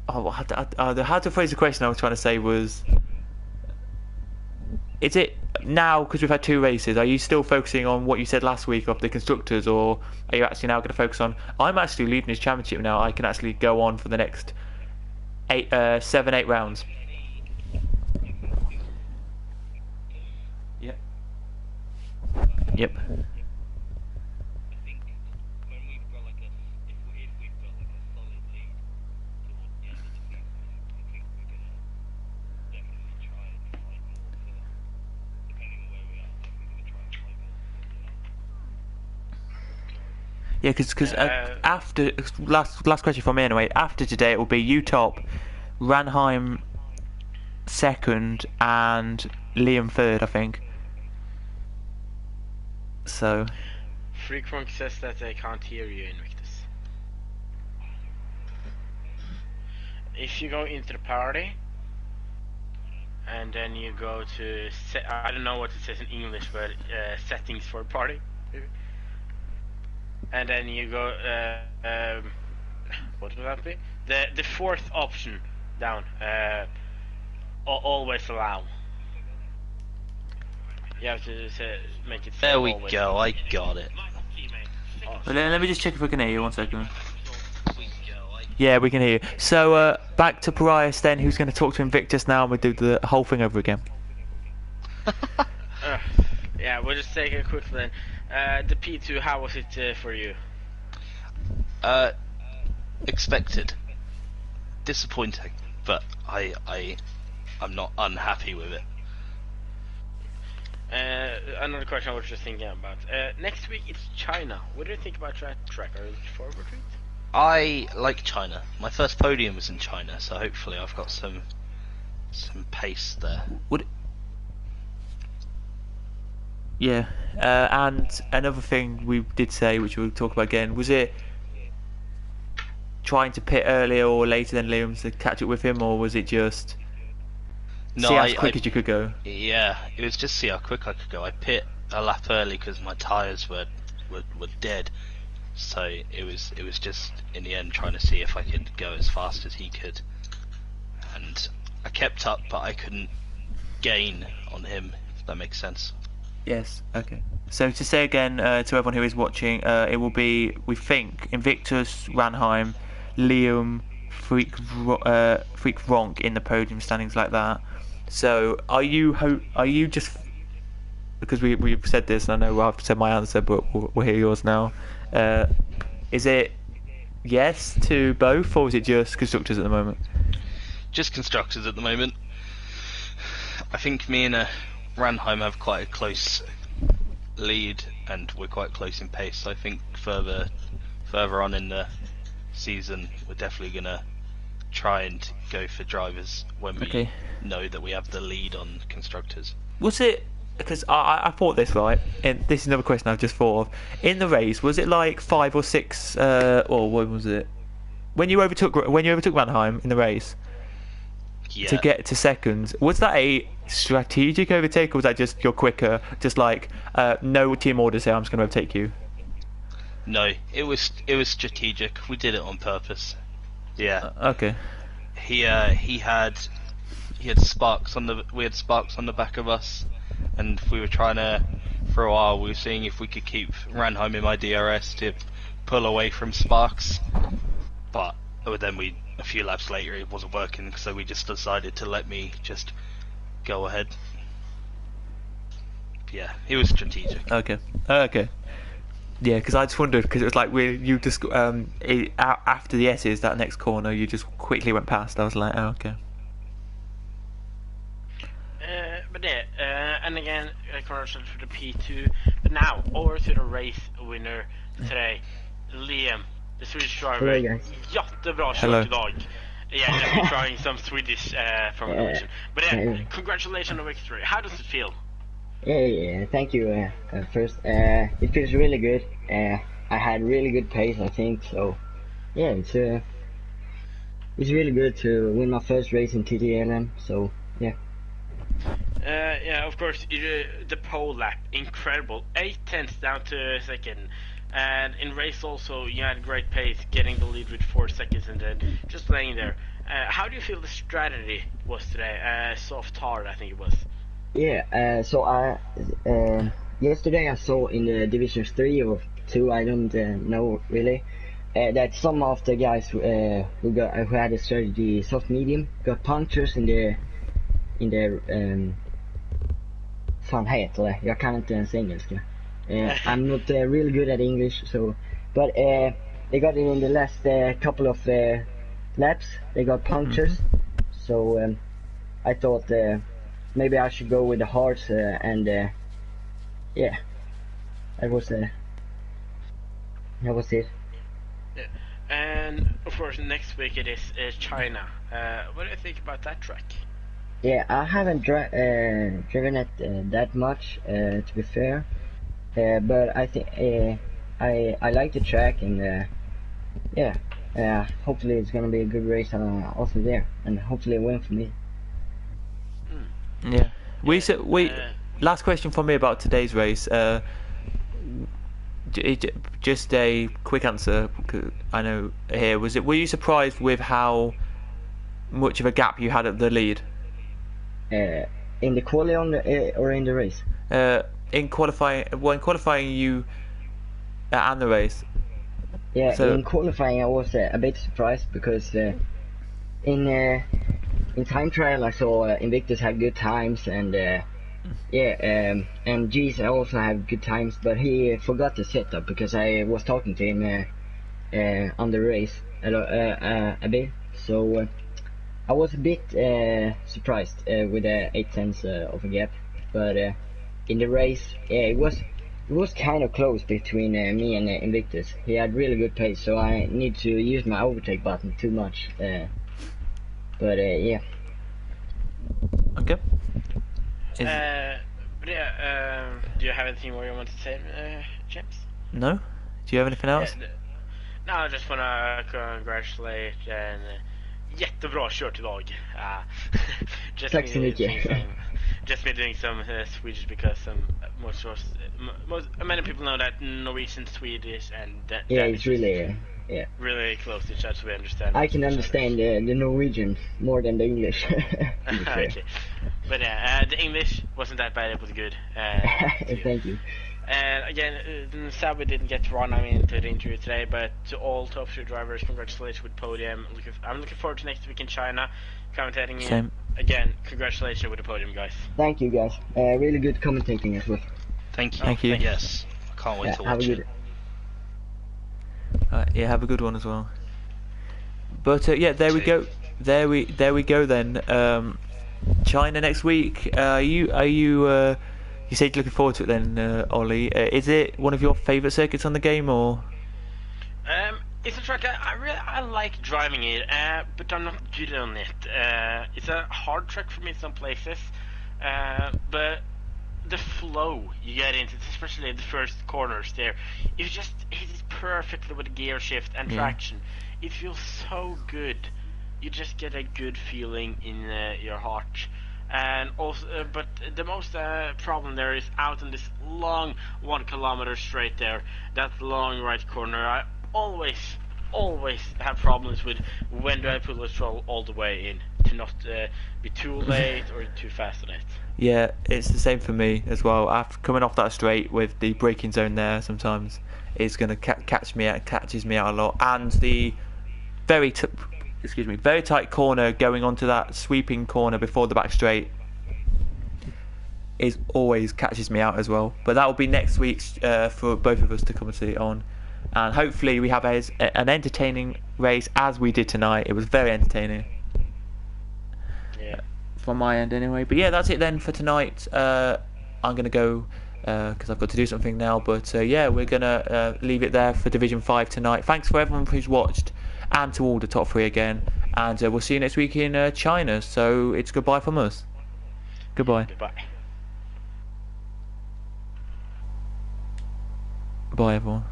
Oh, how to phrase the question I was trying to say was, is it now, because we've had 2 races, are you still focusing on what you said last week of the constructors, or are you actually now going to focus on, I'm actually leading this championship now, I can actually go on for the next 7-8 rounds? Yep. Yep. Yeah, because after last question from me anyway. After today, it will be you top, Ranheim second, and Liam third, I think. So. Freakfunk says that they can't hear you, Invictus. If you go into the party, and then you go to I don't know what it says in English, but settings for party. And then you go, what would that be? The 4th option down, always allow. You have to make it. There we go, I got it. Awesome. Let me just check if we can hear you, 1 second. Yeah, we can hear you. So, back to Parias then, who's going to talk to Invictus now, and we'll do the whole thing over again. Yeah, we'll just take it quickly then. The P2, how was it for you? Expected. Disappointing, but I'm not unhappy with it. Another question I was just thinking about. Next week it's China. What do you think about that track? Are you looking forward to it? I like China. My first podium was in China, so hopefully I've got some pace there. Yeah, and another thing we did say, which we'll talk about again, was it trying to pit earlier or later than Liam to catch up with him, or was it just see how quick as you could go? Yeah, it was just see how quick I could go. I pit a lap early because my tyres were dead, so it was just in the end trying to see if I could go as fast as he could, and I kept up, but I couldn't gain on him, if that makes sense. Yes, okay. So to say again to everyone who is watching, it will be, we think, Invictus, Ranheim, Liam, Freak Ronk in the podium standings like that. So are you just, because we've said this, and I know I've said my answer, but we'll hear yours now. Is it yes to both, or is it just constructors at the moment? Just constructors at the moment. I think me and Ranheim have quite a close lead, and we're quite close in pace. So I think further on in the season, we're definitely gonna try and go for drivers when we know that we have the lead on constructors. Was it, because I thought this right, and this is another question I've just thought of. In the race, was it like 5 or 6, or what was it? When you overtook Ranheim in the race, to get to seconds, was that a strategic overtake, or was that just you're quicker, just like no team orders here, I'm just going to overtake you? No, it was strategic. We did it on purpose. Yeah. Okay. He had sparks on the back of us, and we were trying to, for a while, we were seeing if we could keep Ranheim in my DRS to pull away from sparks, but then a few laps later it wasn't working, so we just decided to let me just go ahead. Yeah, it was strategic. Okay. Yeah, because I just wondered, because it was like you just after the S's, that next corner, you just quickly went past. I was like, oh, okay. But yeah, and again, congratulations for the P2. But now over to the race winner today, Liam, the Swedish driver. Jättebra kört idag. Yeah, we're trying some Swedish from the But yeah, congratulations on the victory. How does it feel? Yeah, thank you. First, it feels really good. I had really good pace, I think. So, yeah, it's really good to win my first race in TTML. So, yeah. Yeah, of course, the pole lap, incredible. 8 tenths down to second. And in race also, you had great pace, getting the lead with 4 seconds and then just laying there. How do you feel the strategy was today? Soft hard, I think it was. Yeah, so yesterday I saw in the Division 3 or 2, I don't know really, that some of the guys who had a strategy soft medium got punctures in the fan heter det? Jag kan inte ens engelska. I'm not really good at English, so but they got it in the last couple of laps. They got punctures, so I thought maybe I should go with the hearts and yeah, that was it. Yeah. And of course, next week it is China. What do you think about that track? Yeah, I haven't driven it that much, to be fair, but I think I like the track, and yeah, hopefully it's gonna be a good race also there, and hopefully a win for me. Yeah. Last question from me about today's race. Just a quick answer. I know here was it. Were you surprised with how much of a gap you had at the lead? In the quali or in the race? In qualifying you and the race. Yeah, So, in qualifying I was a bit surprised because in time trial I saw Invictus had good times, and and G's also have good times, but he forgot the setup because I was talking to him on the race a bit, so I was a bit surprised with the 8 tenths of a gap, but in the race, yeah, it was kind of close between me and Invictus. He had really good pace, so I need to use my overtake button too much. But yeah. Okay. But yeah, do you have anything more you want to say, James? No. Do you have anything else? No, I just wanna congratulate and jättebra kört idag. Tack så mycket. Just me doing some Swedish because many people know that Norwegian, Swedish, and yeah, it's really really close to each other, so we understand. I can understand the Norwegian more than the English. Okay, but yeah, the English wasn't that bad. It was good. Thank you. And again, sad we didn't get to run into the interview today, but to all top three drivers, congratulations with podium. I'm looking forward to next week in China, commentating. Same. Again, congratulations with the podium, guys. Thank you, guys. Really good commentating as well. Thank you. Thank you. Yes, I can't wait to have watch a it. good. Yeah, have a good one as well. But yeah, there we go. There we go then. China next week. You said you're looking forward to it then, Ollie. Is it one of your favourite circuits on the game, or? It's a track I like driving it, but I'm not good on it. It's a hard track for me in some places, but the flow you get into, especially the first corners there, it hits perfectly with the gear shift and traction. It feels so good. You just get a good feeling in your heart. And also, but the most problem there is out on this long 1 kilometer straight there, that long right corner. I always have problems with when do I pull the throttle all the way in to not be too late or too fast on it. Yeah, it's the same for me as well. After coming off that straight with the braking zone there, sometimes it's going to catches me out a lot, and the very tight corner going onto that sweeping corner before the back straight is always catches me out as well. But that will be next week for both of us to come and see it on, and hopefully we have an entertaining race as we did tonight. It was very entertaining. Yeah. From my end anyway. But yeah, that's it then for tonight. I'm going to go because I've got to do something now. But yeah, we're going to leave it there for Division 5 tonight. Thanks for everyone who's watched, and to all the top three again. And we'll see you next week in China. So it's goodbye from us. Goodbye. Goodbye. Bye everyone.